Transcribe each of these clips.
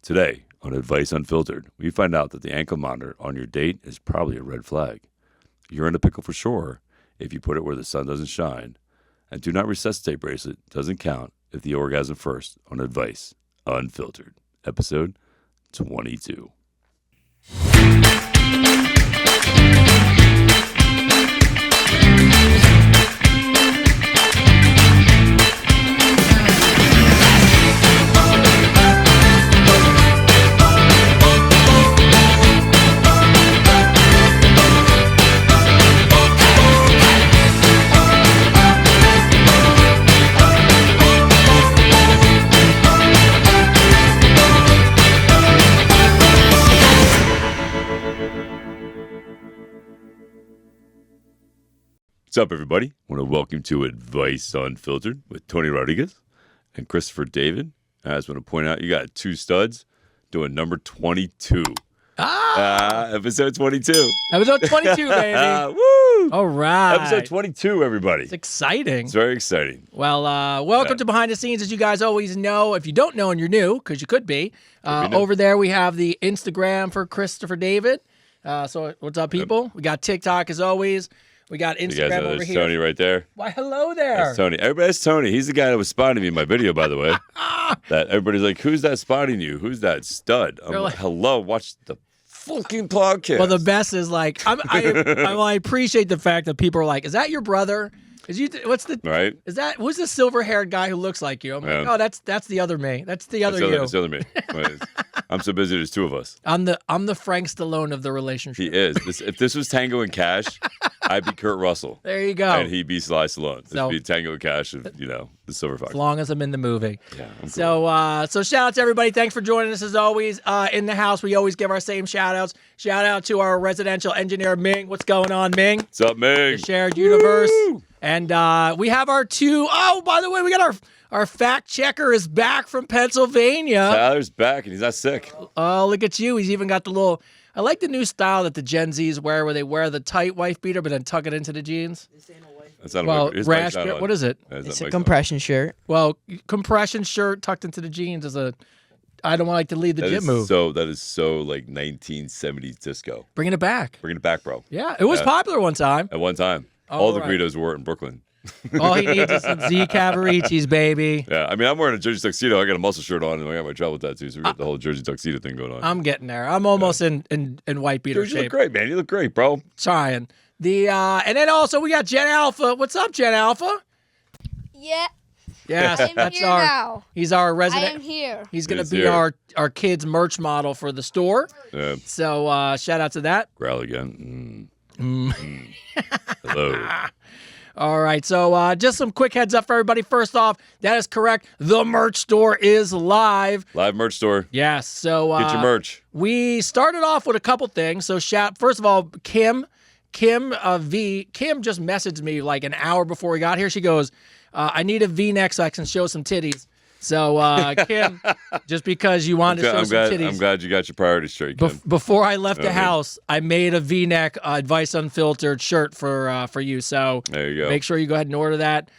Today, on Advice Unfiltered, we find out that the ankle monitor on your date is probably a red flag. You're in a pickle for sure if you put it where the sun doesn't shine. And do not resuscitate bracelet doesn't count if the orgasm first on Advice Unfiltered, episode 22. What's up, everybody? I want to welcome you to Advice Unfiltered with Tony Rodriguez and Christopher David. I just want to point out you got two studs doing number 22. Episode 22. Episode 22, baby. Woo! All right. Episode 22, everybody. It's exciting. It's very exciting. Well, welcome to Behind the Scenes. As you guys always know, if you don't know and you're new, because you could be, over there we have the Instagram for Christopher David. So what's up, people? We got TikTok as always. We got Instagram over here. Tony right there. Why, hello there. That's Tony. That's Tony. He's the guy that was spotting me in my video, by the way. That everybody's like, who's that spotting you? Who's that stud? I'm like, hello, watch the fucking podcast. Well, the best is like, I appreciate the fact that people are like, is that your brother? Who's the silver-haired guy who looks like you? I'm like, oh, that's the other me. That's the other you. That's the other me. I'm so busy. There's two of us. I'm the Frank Stallone of the relationship. He is. If this was Tango and Cash, I'd be Kurt Russell. There you go. And he'd be Sly Stallone. This would be Tango and Cash of the Silver Fox. As long as I'm in the movie. Yeah. So shout out to everybody. Thanks for joining us as always. In the house, we always give our same shout outs. Shout out to our residential engineer Ming. What's going on, Ming? What's up, Ming? The shared universe. Woo! And we have our two. Oh, by the way, we got our fact checker is back from Pennsylvania. Tyler's back and he's not sick. Oh, look at you. He's even got the little. I like the new style that the Gen Zs wear, where they wear the tight wife beater, but then tuck it into the jeans. This ain't a wife. That's not a wife. What is it? It's a compression shirt. Well, compression shirt tucked into the jeans is a. I don't like to lead the gym move. That is so like 1970s disco. Bringing it back. Bringing it back, bro. Yeah, it was popular one time. At one time. All the burritos were in Brooklyn. All he needs is some Z Cavaricis, baby. Yeah, I mean, I'm wearing a jersey tuxedo. I got a muscle shirt on, and I got my travel tattoos. So we got the whole jersey tuxedo thing going on. I'm getting there. I'm almost in white beater shape. You look great, man. You look great, bro. Trying. And then also we got Jen Alpha. What's up, Jen Alpha? Yeah. Yes, I'm here now. He's our resident. I am here. He's going to be our kids' merch model for the store. Yeah. So shout out to that. Growl again. Hello. All right, so just some quick heads up for everybody. First off, that is correct. The merch store is live. Live merch store. Yes. So get your merch. We started off with a couple things. So first of all, Kim just messaged me like an hour before we got here. She goes, I need a V-neck so I can show some titties. So, Kim, just because you wanted to show some titties. I'm glad you got your priorities straight, Kim. Before I left the house, I made a V-neck Advice Unfiltered shirt for you. So there you go. Make sure you go ahead and order that.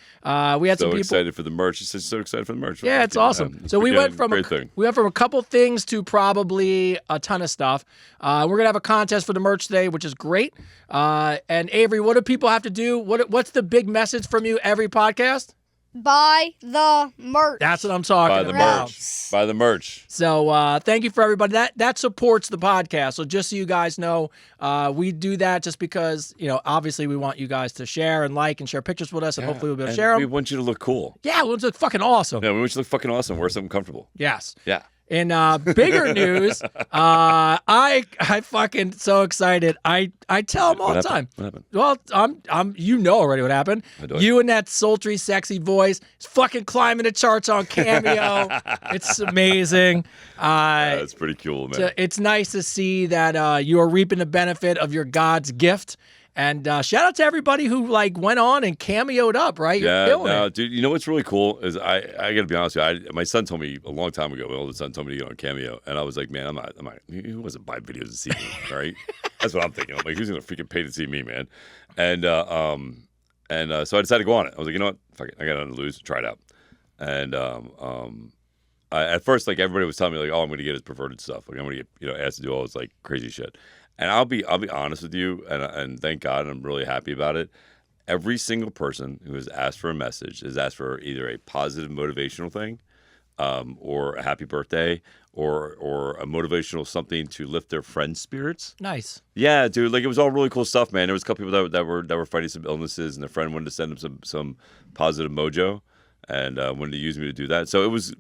We had some people excited for the merch. You said so excited for the merch. Yeah, it's awesome. So we went from a couple things to probably a ton of stuff. We're gonna have a contest for the merch today, which is great. And Avery, what do people have to do? What's the big message from you every podcast? Buy the merch. That's what I'm talking about. Buy the merch. So thank you for everybody. That supports the podcast. So just so you guys know, we do that just because, obviously we want you guys to share and like and share pictures with us, and hopefully we'll be able to share them. We want you to look cool. Yeah, we want you to look fucking awesome. Yeah, we want you to look fucking awesome. Wear something comfortable. Yes. Yeah. In bigger news, I fucking so excited. I tell them all the time. What happened? Well, I'm you know already what happened. You and that sultry, sexy voice is fucking climbing the charts on Cameo. It's amazing. That's pretty cool, man. It's nice to see that you are reaping the benefit of your God's gift. And shout out to everybody who went on and cameoed up, right? You're killing it. Dude, you know what's really cool is I got to be honest with you. My son told me a long time ago, my oldest son told me to get on Cameo, and I was like, man, I'm not. Who wants to buy videos to see me, right? That's what I'm thinking. I'm like, who's gonna freaking pay to see me, man? And so I decided to go on it. I was like, you know what? Fuck it. I got nothing to lose. Try it out. And at first, like everybody was telling me, like, oh, I'm going to get his perverted stuff. Like I'm going to get asked to do all this like crazy shit. And I'll be honest with you, and thank God, I'm really happy about it. Every single person who has asked for a message has asked for either a positive motivational thing, or a happy birthday, or a motivational something to lift their friends' spirits. Nice. Yeah, dude. Like it was all really cool stuff, man. There was a couple people that were fighting some illnesses, and their friend wanted to send them some positive mojo, and wanted to use me to do that. So it was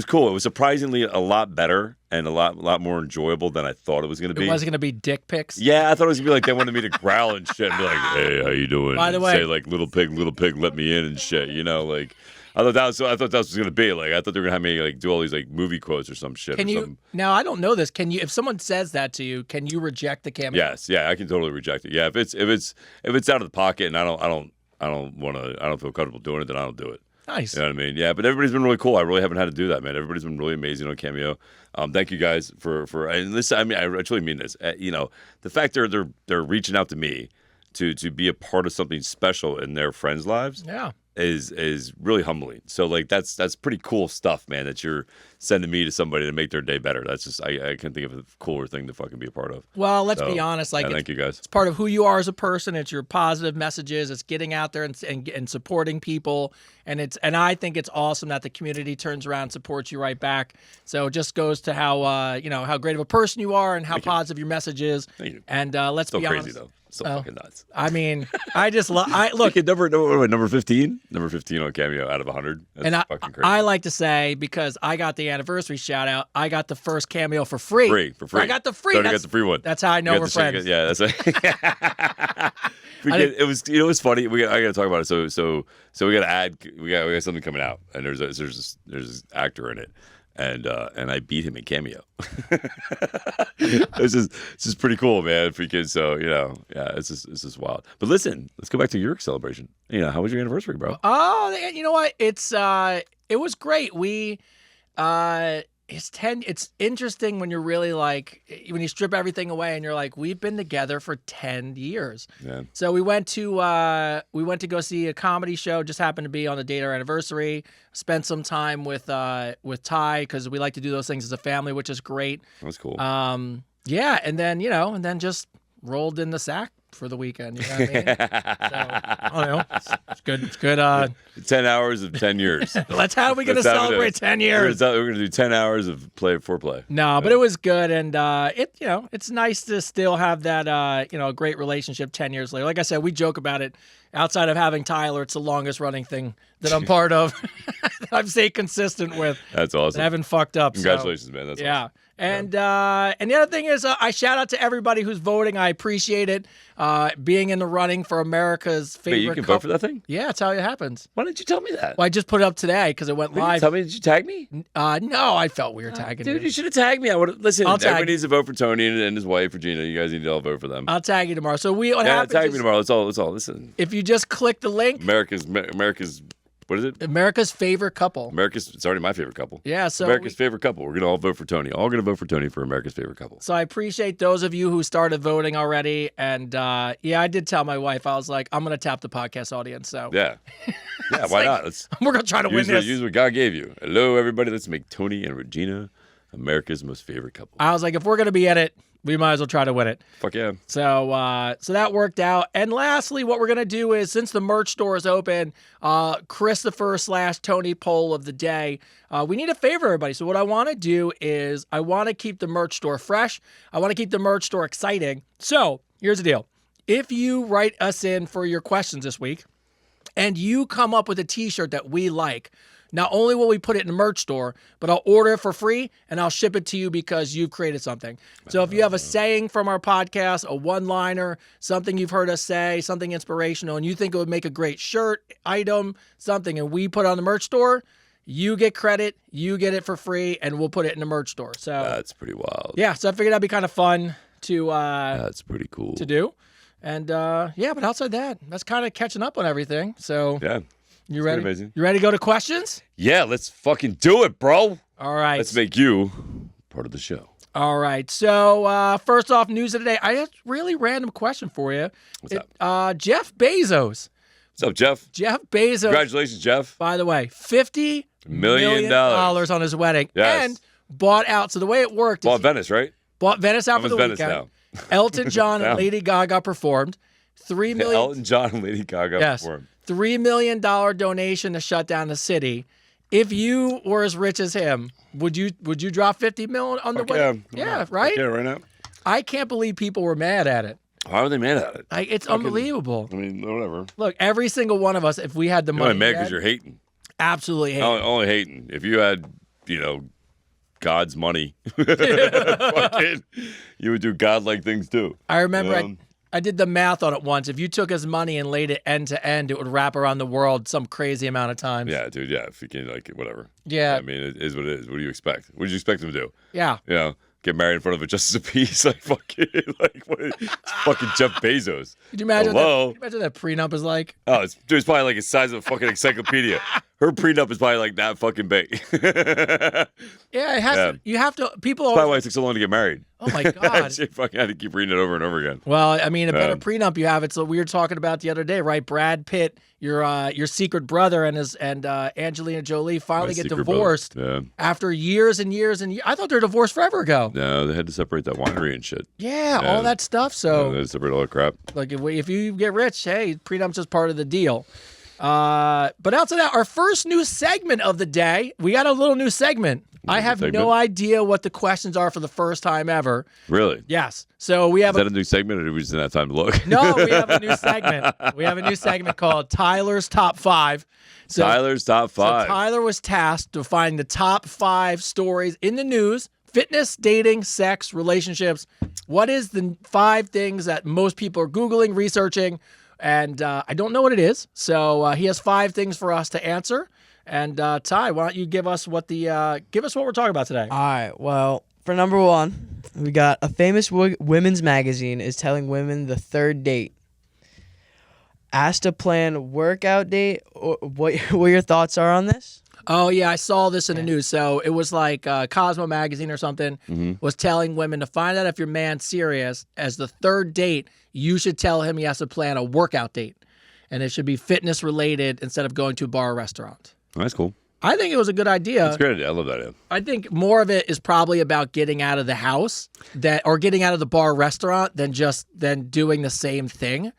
cool. It was surprisingly a lot better and a lot more enjoyable than I thought it was going to be. It wasn't going to be dick pics. Yeah, I thought it was going to be like they wanted me to growl and shit and be like, "Hey, how you doing?" By the and way, say like, little pig, let me in" and shit. You know, like. I thought that was going to be like. I thought they were going to have me like do all these like movie quotes or some shit. Can you something. now? I don't know this. Can you? If someone says that to you, can you reject the cameo? Yes, yeah, I can totally reject it. Yeah, if it's out of the pocket and I don't feel comfortable doing it, then I don't do it. Nice. You know what I mean? Yeah, but everybody's been really cool. I really haven't had to do that, man. Everybody's been really amazing on Cameo. Thank you guys for and this. I mean, I truly mean this. You know, the fact they're reaching out to me to be a part of something special in their friends' lives. Yeah. Is really humbling. So like that's pretty cool stuff, man, that you're sending me to somebody to make their day better. That's just I can't think of a cooler thing to fucking be a part of. Well, let's be honest. Like, thank you guys. It's part of who you are as a person. It's your positive messages. It's getting out there and supporting people. And I think it's awesome that the community turns around and supports you right back. So it just goes to how how great of a person you are and how positive your message is. Thank you. And let's Still be crazy honest. though. So fucking nuts. I mean, I just look. Number 15? Number 15 on Cameo out of 100. That's fucking crazy. I like to say, because I got the anniversary shout out, I got the first Cameo for free. For free. I got the free. I got the free one. That's how I know we're friends. Yeah, that's right. It was, it was funny. I got to talk about it. So we got to add. We got something coming out, and there's this actor in it. And I beat him in Cameo. It's just pretty cool, man. Freaking so it's just wild. But listen, let's go back to your celebration. How was your anniversary, bro? Oh, you know what? It was great. It's interesting when you're really like, when you strip everything away and you're like, we've been together for 10 years. Yeah. So we went to go see a comedy show, just happened to be on the date of our anniversary, spent some time with Ty, because we like to do those things as a family, which is great. That's cool. Yeah. And then, just rolled in the sack for the weekend. You know what I mean? So, I don't know. It's good. It's good. 10 hours of 10 years. How are we going to celebrate 10 years? We're going to do 10 hours of foreplay. No, but it was good. And it's nice to still have that, a great relationship 10 years later. Like I said, we joke about it. Outside of having Tyler, it's the longest running thing that I'm part of. I've stayed consistent with. That's awesome. I haven't fucked up. Congratulations, man. That's awesome. And the other thing is, I shout out to everybody who's voting. I appreciate it. Being in the running for America's favorite. Wait, you can vote for that thing? Yeah, that's how it happens. Why didn't you tell me that? Well, I just put it up today because it went live. Tell me, did you tag me? No, I felt weird tagging Dude, you. you should have tagged me. I would listen. I'll tag Everybody needs to vote for Tony and his wife, Regina. You guys need to all vote for them. I'll tag you tomorrow. So what happens? Tag me tomorrow. Let's all listen. If you just click the link, America's. What is it? America's favorite couple. It's already my favorite couple. Yeah, so America's favorite couple. We're gonna all vote for Tony. All gonna vote for Tony for America's favorite couple. So I appreciate those of you who started voting already. And I did tell my wife, I was like, I'm gonna tap the podcast audience. So yeah, why not? We're gonna try to win this. Use what God gave you. Hello, everybody. Let's make Tony and Regina America's most favorite couple. I was like, if we're gonna be in it, we might as well try to win it. Fuck yeah. So that worked out. And lastly, what we're going to do is, since the merch store is open, Christopher/Tony poll of the day, we need a favor, everybody. So what I want to do is I want to keep the merch store fresh. I want to keep the merch store exciting. So here's the deal. If you write us in for your questions this week and you come up with a t-shirt that we like, not only will we put it in the merch store, but I'll order it for free and I'll ship it to you because you've created something. So if you have a saying from our podcast, a one-liner, something you've heard us say, something inspirational, and you think it would make a great shirt, item, something, and we put it on the merch store, you get credit, you get it for free, and we'll put it in the merch store. So that's pretty wild. Yeah, so I figured that'd be kind of fun to that's pretty cool to do. And but outside that, that's kind of catching up on everything. So yeah. You ready? Amazing. You ready to go to questions? Yeah, let's fucking do it, bro. All right. Let's make you part of the show. All right. So first off, news of the day. I have a really random question for you. What's up? Jeff Bezos What's up, Jeff? Jeff Bezos. Congratulations, Jeff. By the way, $50 million on his wedding. Yes. And bought out. So the way it worked Bought is Venice, right? bought Venice out for the Venice weekend. now. Elton John Now. and Lady Gaga performed. $3 million. Elton John and Lady Gaga performed. $3 million donation to shut down the city. If you were as rich as him, would you drop $50 million on the wedding? Yeah, right? Yeah, right now. I can't believe people were mad at it. Why were they mad at it? It's unbelievable. I mean, whatever. Look, every single one of us, if we had the You're money, only mad because you're hating. absolutely hating. Only hating. If you had, God's money, fucking, you would do godlike things too. I remember I did the math on it once. If you took his money and laid it end to end, it would wrap around the world some crazy amount of times. Yeah, dude. Yeah, if you can, whatever. Yeah. I mean, it is what it is. What do you expect? What did you expect them to do? Yeah. Get married in front of a justice of peace, what? It's fucking Jeff Bezos. Could you imagine? Hello? Could you imagine that prenup is like? Oh, it's probably like the size of a fucking encyclopedia. Her prenup is probably like that fucking big. Yeah, it has to. You have to. People. That's probably why it took so long to get married. Oh my god. She fucking had to keep reading it over and over again. Well, I mean, a better prenup you have. It's what we were talking about the other day, right? Brad Pitt, your secret brother, and Angelina Jolie finally get divorced after years and years and years. I thought they were divorced forever ago. No, they had to separate that winery and shit. Yeah, all that stuff. So they had to separate all that crap. Like if you get rich, hey, prenup's just part of the deal. But outside that, our first new segment of the day, we got a little new segment. I have no idea what the questions are for the first time ever. Really? Yes. So we have Is that a new segment, or do we just didn't have time to look? No, we have a new segment. We have a new segment called Tyler's Top 5. So, Tyler's Top 5. So Tyler was tasked to find the top 5 stories in the news: fitness, dating, sex, relationships. What is the 5 things that most people are Googling, researching? And I don't know what it is. So he has 5 things for us to answer. And Ty, why don't you give us what we're talking about today? All right. Well, for number 1, we got a famous women's magazine is telling women the third date. Asked to plan workout date. What your thoughts are on this? Oh, yeah, I saw this in the news. So it was like Cosmo magazine or something was telling women to find out if your man's serious. As the third date, you should tell him he has to plan a workout date. And it should be fitness related instead of going to a bar or restaurant. Oh, that's cool. I think it was a good idea. That's a great idea. I love that idea. I think more of it is probably about getting out of the house or getting out of the bar or restaurant than doing the same thing.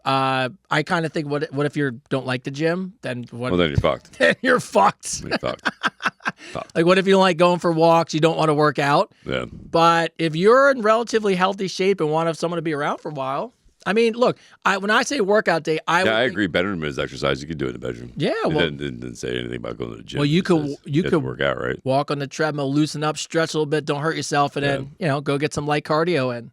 I kind of think, what if you don't like the gym? Then what? Well, then you're fucked. Then you're fucked. You're fucked. Like, what if you don't like going for walks? You don't want to work out. Yeah. But if you're in relatively healthy shape and want someone to be around for a while, I mean, look, when I say workout day, I agree. Bedroom is exercise. You can do it in the bedroom. Yeah, well, it didn't say anything about going to the gym. Well, you could work out, right? Walk on the treadmill, loosen up, stretch a little bit, don't hurt yourself, and then go get some light cardio in.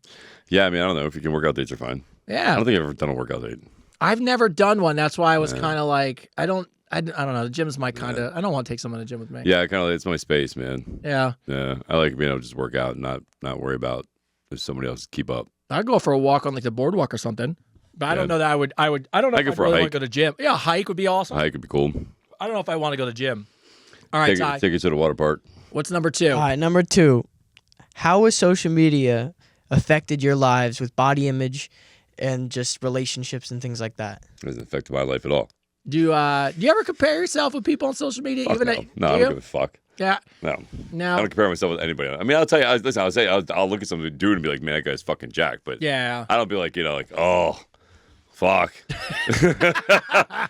Yeah, I mean, I don't know if you can workout dates are fine. Yeah, I don't think I've ever done a workout date. I've never done one. That's why I was kind of like, I don't know. The gym's my kind of. I don't want to take someone to the gym with me. Yeah, kind of. It's my space, man. Yeah. Yeah, I like being able to just work out and not worry about if somebody else keep up. I'd go for a walk on like the boardwalk or something. But I don't know that I would. I don't know if I really want to go to the gym. Yeah, a hike would be awesome. A hike would be cool. I don't know if I want to go to the gym. All right, Ty. Take it to the water park. What's number 2? All right, number 2. How has social media affected your lives with body image and just relationships and things like that? It hasn't affected my life at all. Do you ever compare yourself with people on social media? Fuck even no, I don't give a fuck. Yeah. No. I don't compare myself with anybody. I mean, I'll tell you. I'll look at some dude and be like, man, that guy's fucking jacked. But yeah, I don't be like, oh, fuck.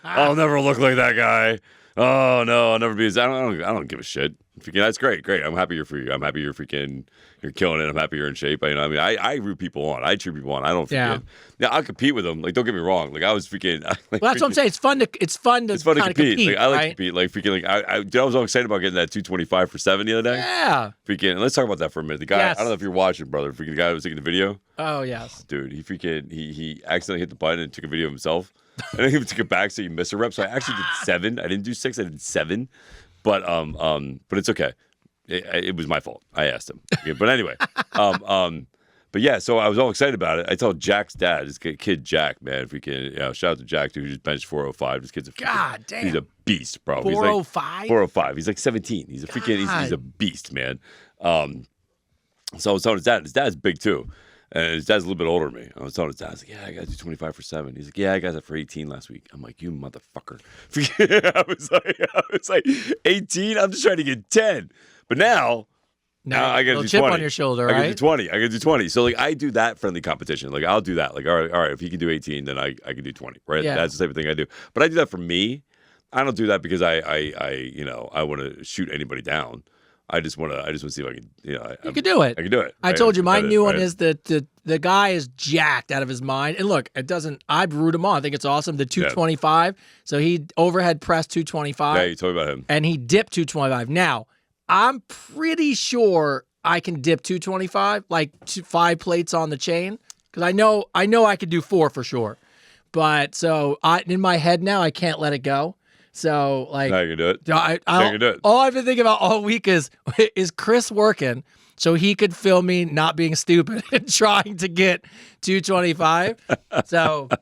I'll never look like that guy. Oh no, I'll never be as. I don't give a shit. That's great. I'm happy you're free. I'm happy you're killing it. I'm happy you're in shape. I root people on. I cheer people on. I don't freaking. Yeah, I'll compete with them. Like, don't get me wrong. Like, I was freaking. Well, that's what I'm saying. It's fun to compete. Like, I like right? to compete. Like, freaking. Like, I was all excited about getting that 225 for 7 the other day. Yeah. Freaking. And let's talk about that for a minute. The guy. Yes. I don't know if you're watching, brother. Freaking the guy who was taking the video. Oh yes. Dude, he accidentally hit the button and took a video of himself. And then he took it back, so he missed a rep. So I actually did 7. I didn't do 6. I did 7. But it's okay. It was my fault. I asked him. But anyway, but yeah, so I was all excited about it. I told Jack's dad, this kid Jack, man, shout out to Jack, dude, who just benched 405. This kid's God damn. He's a beast, bro. 405? 405. He's like 17. He's a he's a beast, man. So I was telling his dad's big too. And his dad's a little bit older than me. I was telling his dad, I was like, yeah, I got to do 25 for 7. He's like, yeah, I got that for 18 last week. I'm like, you motherfucker. I was like, 18? I'm just trying to get 10. But now I got to do 20. chip on your shoulder, I got right? to do 20. I got to do 20. So like I do that friendly competition. Like I'll do that. Like, all right, if he can do 18, then I can do 20, right? Yeah. That's the type of thing I do. But I do that for me. I don't do that because I want to shoot anybody down. I just want to see if I can, You could do it. I can do it. I right? told you my new one right? is that the guy is jacked out of his mind. And look, I'd root him on. I think it's awesome. The 225. So he overhead pressed 225. Yeah, you told me about him. And he dipped 225. Now, I'm pretty sure I can dip 225, like 5 plates on the chain. Because I know I could do 4 for sure. But so in my head now, I can't let it go. So like, Now you can do it. I can do it. all I've been thinking about all week is Chris working so he could film me not being stupid and trying to get 225. So, but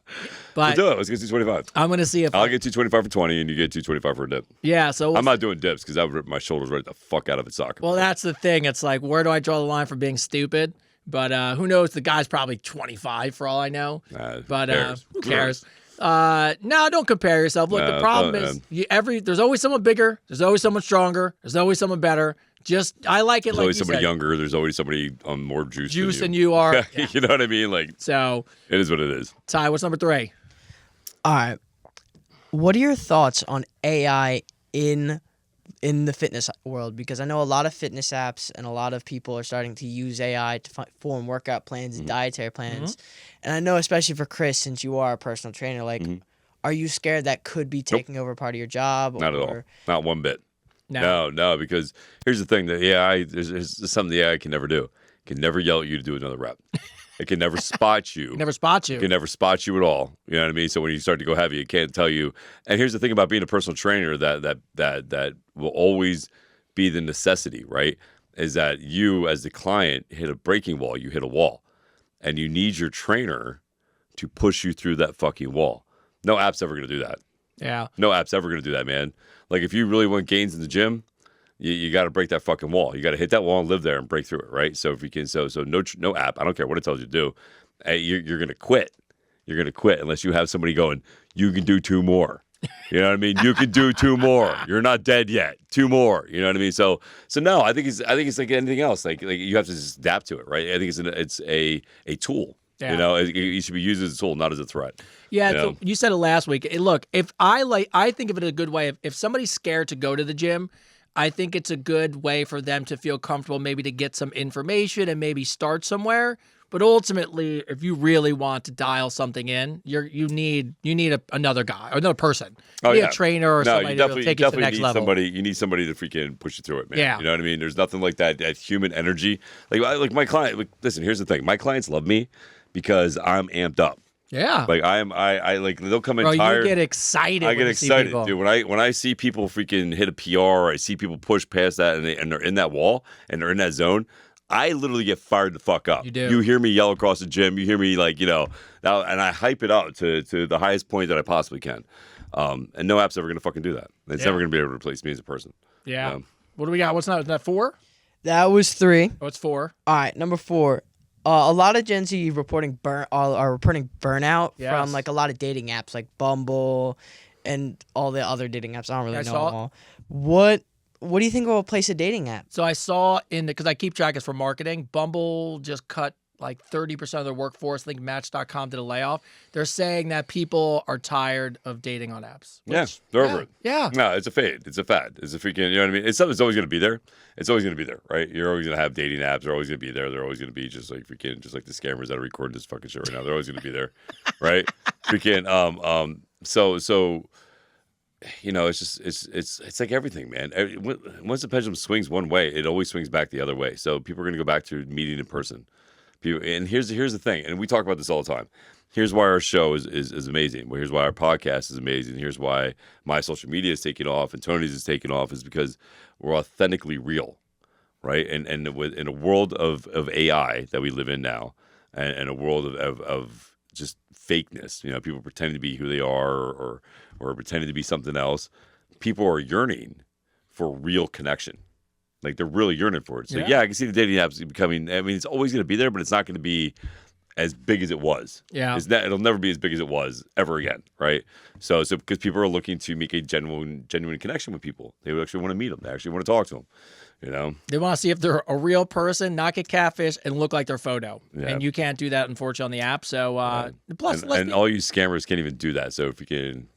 Let's do it. Let's get 225. I'm gonna see if I'll get 225 for 20, and you get 225 for a dip. yeah. So I'm not doing dips because that would rip my shoulders right the fuck out of its socket. well, that's the thing. It's like, where do I draw the line for being stupid? But who knows? The guy's probably 25 for all I know. But who cares? No, don't compare yourself. Look, the problem is there's always someone bigger, there's always someone stronger, there's always someone better. Just I like it. There's like always you somebody said. younger. There's always somebody on more juice than you are. Yeah. You know what I mean? Like, So, it is what it is. Ty, what's number 3? All right. What are your thoughts on AI in the fitness world? Because I know a lot of fitness apps and a lot of people are starting to use AI to form workout plans and dietary plans. And I know especially for Chris, since you are a personal trainer, like, are you scared that could be taking over part of your job? Not at all. Not one bit. No. No, because here's the thing. The AI, there's something the AI can never do. It can never yell at you to do another rep. It can never spot you. Never spot you. It can never spot you at all. You know what I mean? So when you start to go heavy, it can't tell you. And here's the thing about being a personal trainer that will always be the necessity, right? Is that you as the client hit a breaking wall, you hit a wall. And you need your trainer to push you through that fucking wall. No app's ever going to do that. Yeah. No app's ever going to do that, man. Like, if you really want gains in the gym, you got to break that fucking wall. You got to hit that wall and live there and break through it, right? So if you can, so no app. I don't care what it tells you to do. You're going to quit. You're going to quit unless you have somebody going, you can do 2 more. You know what I mean? You can do 2 more. You're not dead yet. 2 more. You know what I mean? So no, I think it's like anything else. Like you have to just adapt to it, right? I think it's a tool. Yeah. You know, it should be used as a tool, not as a threat. Yeah, You know? you said it last week. Look, I think of it a good way. If somebody's scared to go to the gym, I think it's a good way for them to feel comfortable, maybe to get some information and maybe start somewhere. But ultimately, if you really want to dial something in, you need another guy or another person. You need a trainer or somebody to take it to the next level. You need somebody to freaking push you through it, man. Yeah. You know what I mean? There's nothing like that human energy. Like my client. Like, listen, here's the thing. My clients love me because I'm amped up. Yeah. Like I like they'll come in Bro, tired. you get excited. I get excited, see people. dude. When I see people freaking hit a PR, or I see people push past that and they're in that wall and they're in that zone, I literally get fired the fuck up. You do. You hear me yell across the gym. You hear me and I hype it up to the highest point that I possibly can. And no app's ever gonna fucking do that. It's never gonna be able to replace me as a person. Yeah. What do we got? What's that 4? That was 3. Oh, it's 4. All right, number 4. A lot of Gen Z are reporting burnout Yes. from like a lot of dating apps like Bumble and all the other dating apps. I don't really know saw them all. What do you think will replace a dating app? So I saw because I keep track of for marketing, Bumble just cut like 30% of their workforce. I think Match.com did a layoff. They're saying that people are tired of dating on apps. Yeah, they're over it. Yeah. No, it's a fad. It's a fad. It's a freaking, you know what I mean? It's something that's always going to be there. It's always going to be there, right? You're always going to have dating apps. They're always going to be there. They're always going to be just like the scammers that are recording this fucking shit right now. They're always going to be there, right? Freaking, so, you know, it's like everything, man. Once the pendulum swings one way, it always swings back the other way. So people are going to go back to meeting in person. And here's the thing, and we talk about this all the time. Here's why our show is amazing. Here's why our podcast is amazing. Here's why my social media is taking off and Tony's is taking off, is because we're authentically real, right? And in a world of AI that we live in now, and a world of just fakeness, you know, people pretending to be who they are or pretending to be something else. People are yearning for real connection. Like, they're really yearning for it. So, yeah, I can see the dating apps becoming, I mean, it's always going to be there, but it's not going to be as big as it was. Yeah. It'll never be as big as it was ever again, right? So because people are looking to make a genuine connection with people. They actually want to meet them. They actually want to talk to them. You know, They want to see if they're a real person, not get catfish, and look like their photo. Yeah. And you can't do that, unfortunately, on the app. So, plus, let's and be- all you scammers can't even do that. So if you can,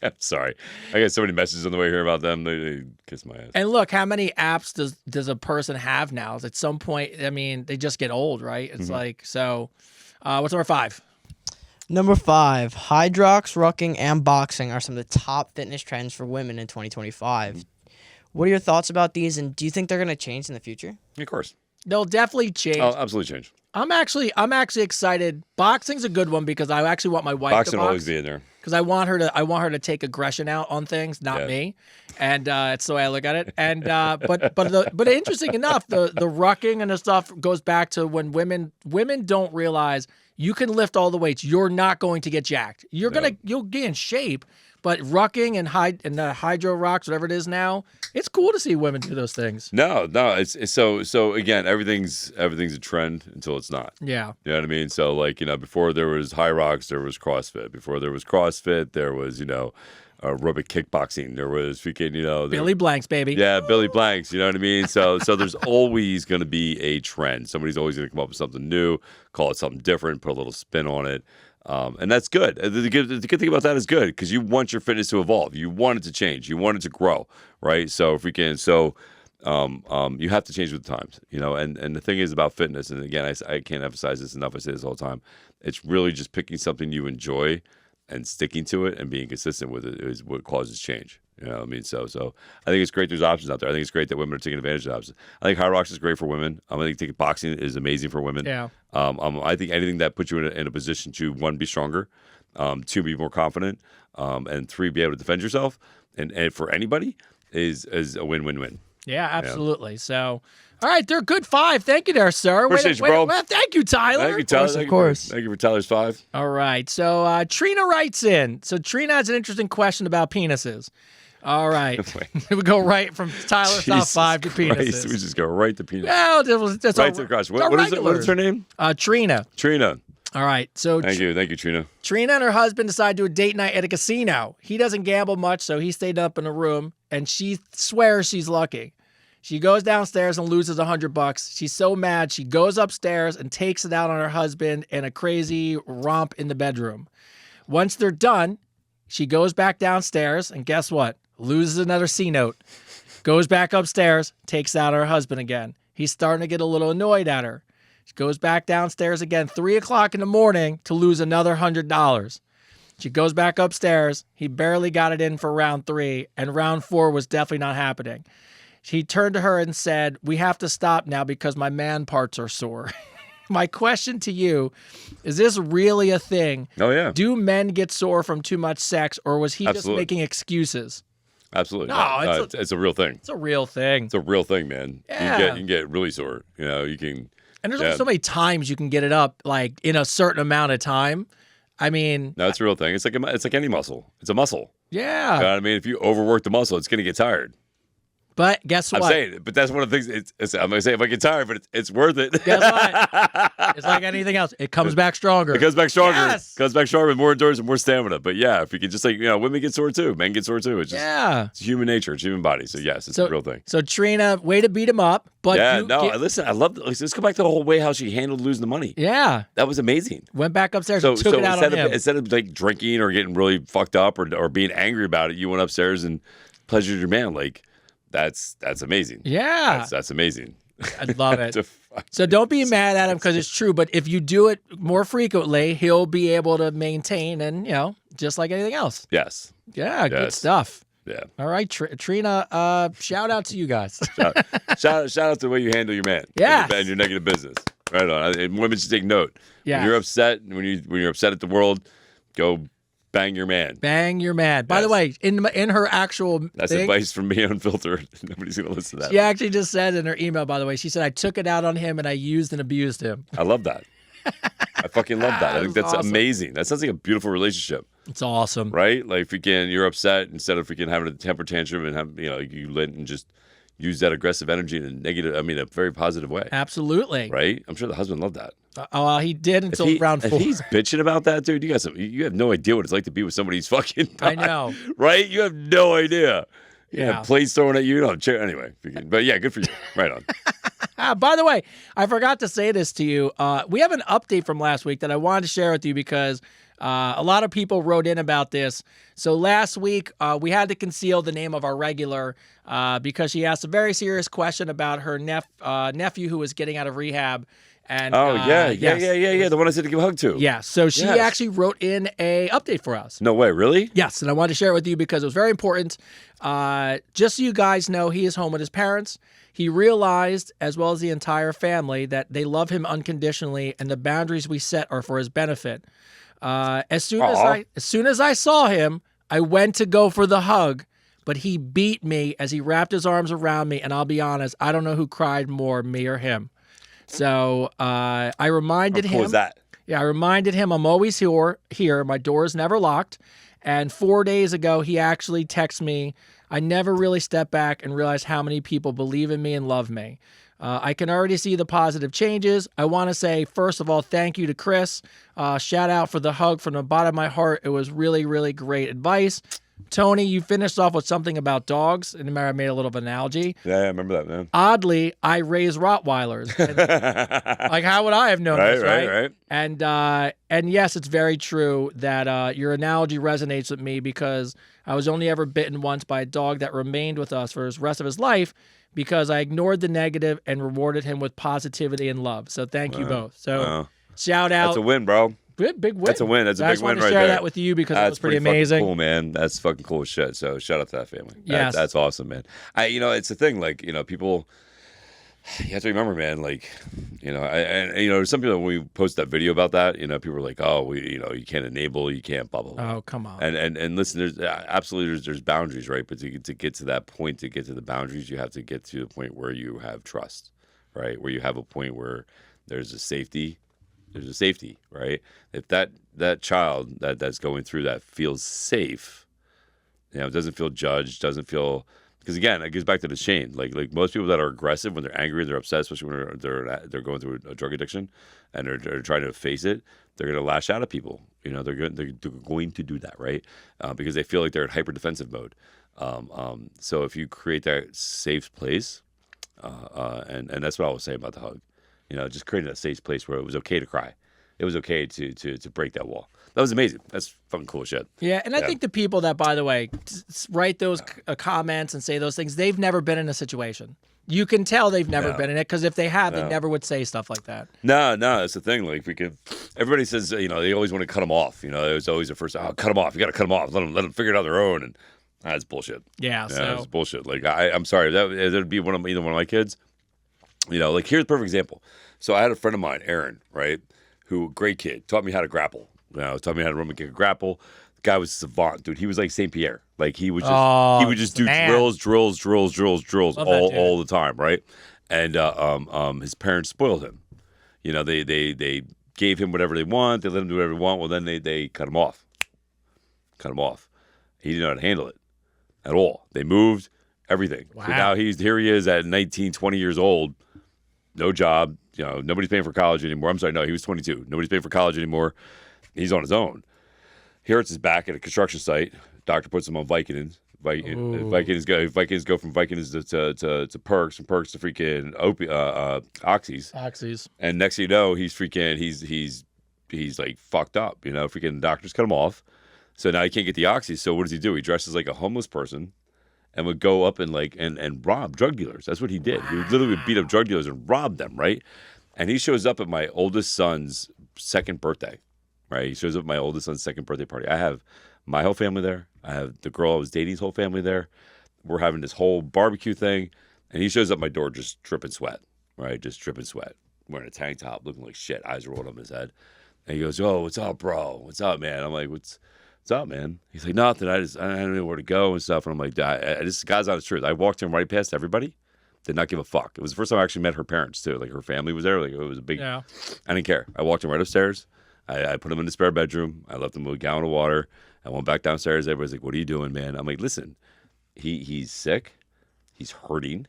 I'm sorry, I got so many messages on the way here about them. They kiss my ass. and look, how many apps does a person have now? At some point, I mean, they just get old, right? It's like, so what's number 5? Number 5, hydrox, rucking, and boxing are some of the top fitness trends for women in 2025. What are your thoughts about these, and do you think they're going to change in the future? Of course, They'll definitely change. I'll absolutely change. I'm actually excited. Boxing's a good one because I actually want my wife Boxing to will box. always be in there. Because I want her to take aggression out on things, not Yeah. me, and it's the way I look at it. And but interesting enough, the rucking and the stuff goes back to when women don't realize you can lift all the weights. You're not going to get jacked. You'll get in shape. But rucking and the hydro rocks, whatever it is now, it's cool to see women do those things. No, it's so again, everything's a trend until it's not. Yeah. You know what I mean? So like, before there was high rocks, there was CrossFit. Before there was CrossFit, there was, aerobic kickboxing. There was freaking, Billy Blanks, baby. Yeah, Billy Blanks, you know what I mean? So there's always going to be a trend. Somebody's always going to come up with something new, call it something different, put a little spin on it. And that's good. The good thing about that is good because you want your fitness to evolve. You want it to change. You want it to grow, right? So you have to change with the times, and the thing is about fitness, and again, I can't emphasize this enough. I say this all the time. It's really just picking something you enjoy and sticking to it and being consistent with it is what causes change. You know what I mean? So I think it's great there's options out there. I think it's great that women are taking advantage of options. I think high rocks is great for women. I think boxing is amazing for women. Yeah. I think anything that puts you in a position to, 1, be stronger, 2, be more confident, and 3, be able to defend yourself, and for anybody is a win-win-win. Yeah, absolutely. So, all right, they're good 5. Thank you there, sir. Appreciate you, bro. Well, thank you, Tyler. Thank you, Tyler. Of course. Thank you for Tyler's 5. All right. So Trina writes in. So Trina has an interesting question about penises. All right. We go right from Tyler's top 5 to Christ, penises. we just go right to penis. Well, that's Right to the crotch. What is her name? Trina. Trina. All right. So Thank you, Trina. Trina and her husband decide to do a date night at a casino. He doesn't gamble much, so he stayed up in a room, and she swears she's lucky. She goes downstairs and loses $100. She's so mad, she goes upstairs and takes it out on her husband in a crazy romp in the bedroom. Once they're done, she goes back downstairs, and guess what? Loses another C note. Goes back upstairs, takes it out on her husband again. He's starting to get a little annoyed at her. She goes back downstairs again, 3 o'clock in the morning, to lose another $100. She goes back upstairs. He barely got it in for round 3, and round 4 was definitely not happening. He turned to her and said, "We have to stop now because my man parts are sore." My question to you, is this really a thing? Oh, yeah. Do men get sore from too much sex, or was he Absolutely. just making excuses? Absolutely. No, it's a real thing. It's a real thing. It's a real thing, man. Yeah. You can get really sore. You can. And there's only so many times you can get it up, like in a certain amount of time. I mean, No, it's a real thing. It's like any muscle. It's a muscle. yeah. You know what I mean? If you overwork the muscle, it's going to get tired. But guess what? I'm saying it, but that's one of the things. I'm going to say if I get tired, but it's worth it. Guess what? It's like anything else. It comes back stronger. It comes back stronger. Yes. Comes back stronger with more endurance and more stamina. But yeah, if you could just women get sore too, men get sore too. It's just it's human nature, it's human body. So yes, it's a real thing. So Trina, way to beat him up. But Yeah, listen, I love. Let's go back to the whole way how she handled losing the money. Yeah. That was amazing. Went back upstairs and took it out on him. Instead of like drinking or getting really fucked up or being angry about it, you went upstairs and pleasured your man. Like that's amazing. Yeah. That's amazing. I love it. So don't be mad at him because it's true. But if you do it more frequently, he'll be able to maintain and, just like anything else. Yes. Yeah, good Yes. stuff. Yeah. All right, Trina, shout out to you guys. Shout out to the way you handle your man. Yes. And your negative business. Right on. And women should take note. Yeah. When you're upset, when you're upset at the world, go bang your man. Bang your man. By the Yes. way, in her actual That's thing, advice from me unfiltered. Nobody's gonna listen to that. she actually just said in her email, by the way, she said, "I took it out on him and I used and abused him." I love that. I fucking love that. I think that's awesome. amazing. That sounds like a beautiful relationship, It's awesome. right? Like if you're upset, instead of having a temper tantrum and have you lit and just use that aggressive energy in a negative, I mean, a very positive way. Absolutely. Right? I'm sure the husband loved that. He did until round 4. If he's bitching about that, dude, you have no idea what it's like to be with somebody who's fucking I know. Right? You have no idea. Yeah. Plates thrown at you. Anyway. But yeah, good for you. Right on. By the way, I forgot to say this to you. We have an update from last week that I wanted to share with you because a lot of people wrote in about this. So last week, we had to conceal the name of our regular because she asked a very serious question about her nephew who was getting out of rehab. And yeah. yes. The one I said to give a hug to. Yeah. So she Yes. actually wrote in a update for us. No way, really? Yes, and I wanted to share it with you because it was very important. Just so you guys know, he is home with his parents. He realized, as well as the entire family, that they love him unconditionally, and the boundaries we set are for his benefit. As soon as I saw him, I went to go for the hug, but he beat me as he wrapped his arms around me. And I'll be honest, I don't know who cried more, me or him. So I reminded him. How cool is that? Yeah, I reminded him I'm always here. My door is never locked. And 4 days ago, he actually texted me. I never really stepped back and realized how many people believe in me and love me. I can already see the positive changes. I want to say, first of all, thank you to Chris. Shout out for the hug from the bottom of my heart. It was really, really great advice. Tony, you finished off with something about dogs, and I made a little of an analogy. Yeah, I remember that, man. Oddly, I raise Rottweilers. And, like, how would I have known this, right? Right. And yes, it's very true that your analogy resonates with me because I was only ever bitten once by a dog that remained with us for the rest of his life because I ignored the negative and rewarded him with positivity and love. So thank you both. So shout out. That's a win, bro. Big win. That's a win. That's a big win right there. I just wanted to share that with you because it was pretty amazing. Fucking cool, man. That's fucking cool as shit. So shout out to that family. Yes. That's awesome, man. It's the thing, like, people, you have to remember, man, like, some people, when we post that video about that, people are like, oh, you can't enable, you can't blah, blah, blah. Oh, come on. And listen, there's boundaries, right? But to get to that point, to get to the boundaries, you have to get to the point where you have trust, right? Where you have a point where there's a safety, right? If that child that's going through that feels safe, doesn't feel judged, doesn't feel, because again, it goes back to the shame. Like most people that are aggressive when they're angry, they're upset, especially when they're going through a drug addiction and they're trying to face it, they're going to lash out at people. They're going to do that, right? Because they feel like they're in hyper defensive mode. So if you create that safe place, and that's what I was saying about the hug. Just creating a safe place where it was okay to cry. It was okay to break that wall. That was amazing. That's fucking cool shit. Yeah, and I think the people that, by the way, write those comments and say those things, they've never been in a situation. You can tell they've never been in it because if they have, they never would say stuff like that. No, that's the thing. Like everybody says, they always want to cut them off. It was always the first, cut them off. You got to cut them off. Let them figure it out on their own. And that's bullshit. Yeah, so that's bullshit. Like I'm sorry, that'd be either one of my kids. Like here's a perfect example. So I had a friend of mine, Aaron, right, who great kid, taught me how to grapple. Taught me how to Roman kick a grapple. The guy was a savant, dude. He was like St. Pierre. Like he would just do drills all the time, right? And his parents spoiled him. They gave him whatever they want. They let him do whatever he want. Well, then they cut him off. He didn't know how to handle it at all. They moved everything. Wow. So now here he is at 19, 20 years old, no job. Nobody's paying for college anymore. I'm sorry, no, he was 22. Nobody's paying for college anymore. He's on his own. He hurts his back at a construction site. Doctor puts him on Vicodins. Vicodins go from Vicodins to perks, from perks to freaking oxys. Oxys. And next thing you know, he's like fucked up. Freaking doctors cut him off. So now he can't get the oxys. So what does he do? He dresses like a homeless person and would go up and rob drug dealers. That's what he did. Wow. He would literally beat up drug dealers and rob them, right? And he shows up at my oldest son's second birthday, right? He shows up at my oldest son's second birthday party. I have my whole family there. I have the girl I was dating's whole family there. We're having this whole barbecue thing. And he shows up at my door just dripping sweat, right? Just dripping sweat. Wearing a tank top, looking like shit. Eyes rolled on his head. And he goes, "Oh, what's up, bro? What's up, man?" I'm like, What's up, man? He's like, "Nothing. I don't know where to go and stuff." And I'm like, "This guy's on his truth." I walked him right past everybody. Did not give a fuck. It was the first time I actually met her parents too. Like her family was there. Like it was a big. Yeah. I didn't care. I walked him right upstairs. I put him in the spare bedroom. I left him with a gallon of water. I went back downstairs. Everybody's like, "What are you doing, man?" I'm like, "Listen, he's sick. He's hurting.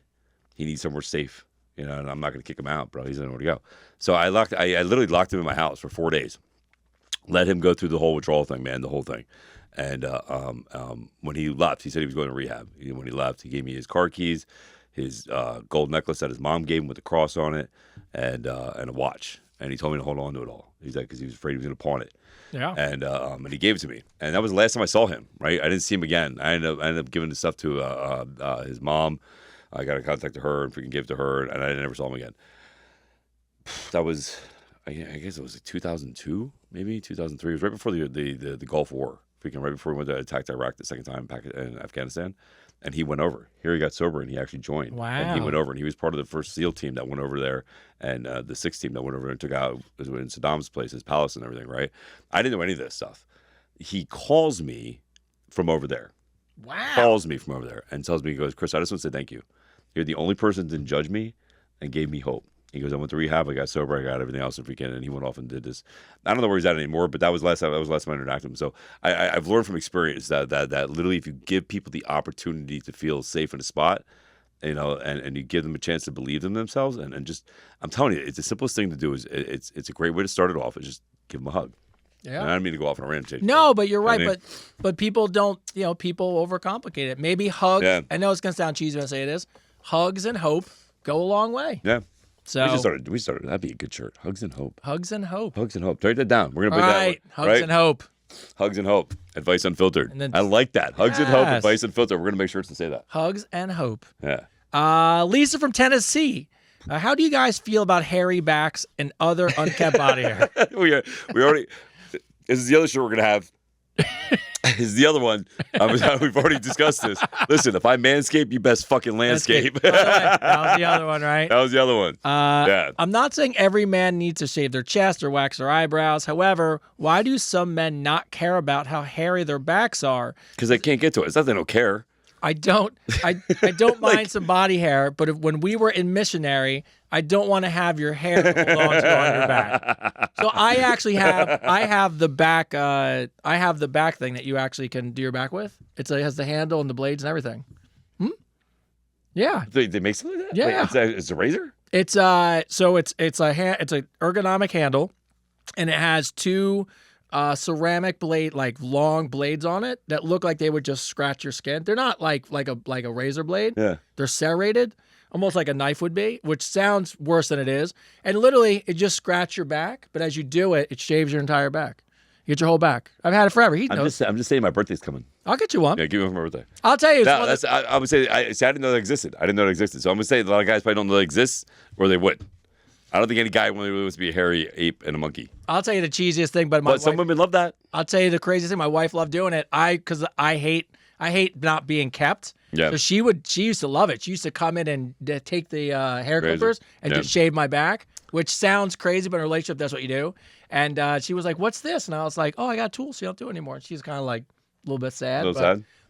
he needs somewhere safe, and I'm not going to kick him out, bro. He doesn't know where to go. So I literally locked him in my house for 4 days. Let him go through the whole withdrawal thing, man, the whole thing. And when he left, he said he was going to rehab. When he left, he gave me his car keys, his gold necklace that his mom gave him with the cross on it, and a watch. And he told me to hold on to it all. He's like, because he was afraid he was going to pawn it. Yeah. And he gave it to me. And that was the last time I saw him, right? I didn't see him again. I ended up giving the stuff to his mom. I got to contact her and freaking give it to her, and I never saw him again. That was, I guess it was like 2002, maybe 2003. It was right before the Gulf War. Freaking right before we went to attack Iraq the second time in Afghanistan. And he went over. Here he got sober, and he actually joined. Wow. And he went over, and he was part of the first SEAL team that went over there, and the 6th team that went over and took out in Saddam's place, his palace and everything, right? I didn't know any of this stuff. He calls me from over there. Wow. Calls me from over there and tells me, he goes, Chris, I just want to say thank you. You're the only person that didn't judge me and gave me hope. He goes, I went to rehab, I got sober, I got everything else and freaking, and he went off and did this. I don't know where he's at anymore, but that was last time I interacted with him. So I've learned from experience that literally if you give people the opportunity to feel safe in a spot, and you give them a chance to believe in themselves, and just, I'm telling you, it's the simplest thing to do. Is it's a great way to start it off. Is just give them a hug. Yeah. And I don't mean to go off on a rampage. No, but you're right. I mean, But people don't, people overcomplicate it. Maybe hugs. Yeah. I know it's going to sound cheesy when I say it is. Hugs and hope go a long way. Yeah. So we started. That'd be a good shirt. Hugs and hope. Hugs and hope. Hugs and hope. Write that down. We're gonna All put right. that. Hugs Right? and hope. Hugs and hope. Advice unfiltered. And then- I like that. Hugs and hope. Yes. Advice unfiltered. We're gonna make sure to say that. Hugs and hope. Yeah. Lisa from Tennessee. How do you guys feel about hairy backs and other unkept body hair? we already. This is the other shirt we're gonna have. This is the other one. We've already discussed this. Listen, if I manscape, you best fucking landscape. By the way, that was the other one, right? That was the other one. Yeah. I'm not saying every man needs to shave their chest or wax their eyebrows. However, why do some men not care about how hairy their backs are? Because they can't get to it. It's not they don't care. I don't mind some body hair, but when we were in missionary, I don't want to have your hair hold on your back. So I have the back thing that you actually can do your back with. It has the handle and the blades and everything. Yeah. They make something like that? Yeah. Like, it's a razor? It's it's a ergonomic handle, and it has two ceramic blade, like long blades on it that look like they would just scratch your skin. They're not like a razor blade. Yeah. They're serrated, almost like a knife would be, which sounds worse than it is. And literally, it just scratches your back, but as you do it, it shaves your entire back. You get your whole back. I've had it forever. I'm just saying my birthday's coming. I'll get you one. Yeah, give me one for my birthday. I'll tell you. No, I would say I didn't know that existed. I didn't know that existed. So I'm gonna say a lot of guys probably don't know that exists, or they would. I don't think any guy really wants to be a hairy ape and a monkey. I'll tell you the cheesiest thing, but some women love that. I'll tell you the craziest thing. My wife loved doing it. Because I hate not being kept. Yeah. So she used to love it. She used to come in and take the hair Razor. clippers and Yeah. just shave my back, which sounds crazy, but in a relationship, that's what you do. And she was like, "What's this?" And I was like, "Oh, I got tools, so you don't do it anymore." And she's kind of like a little bit sad.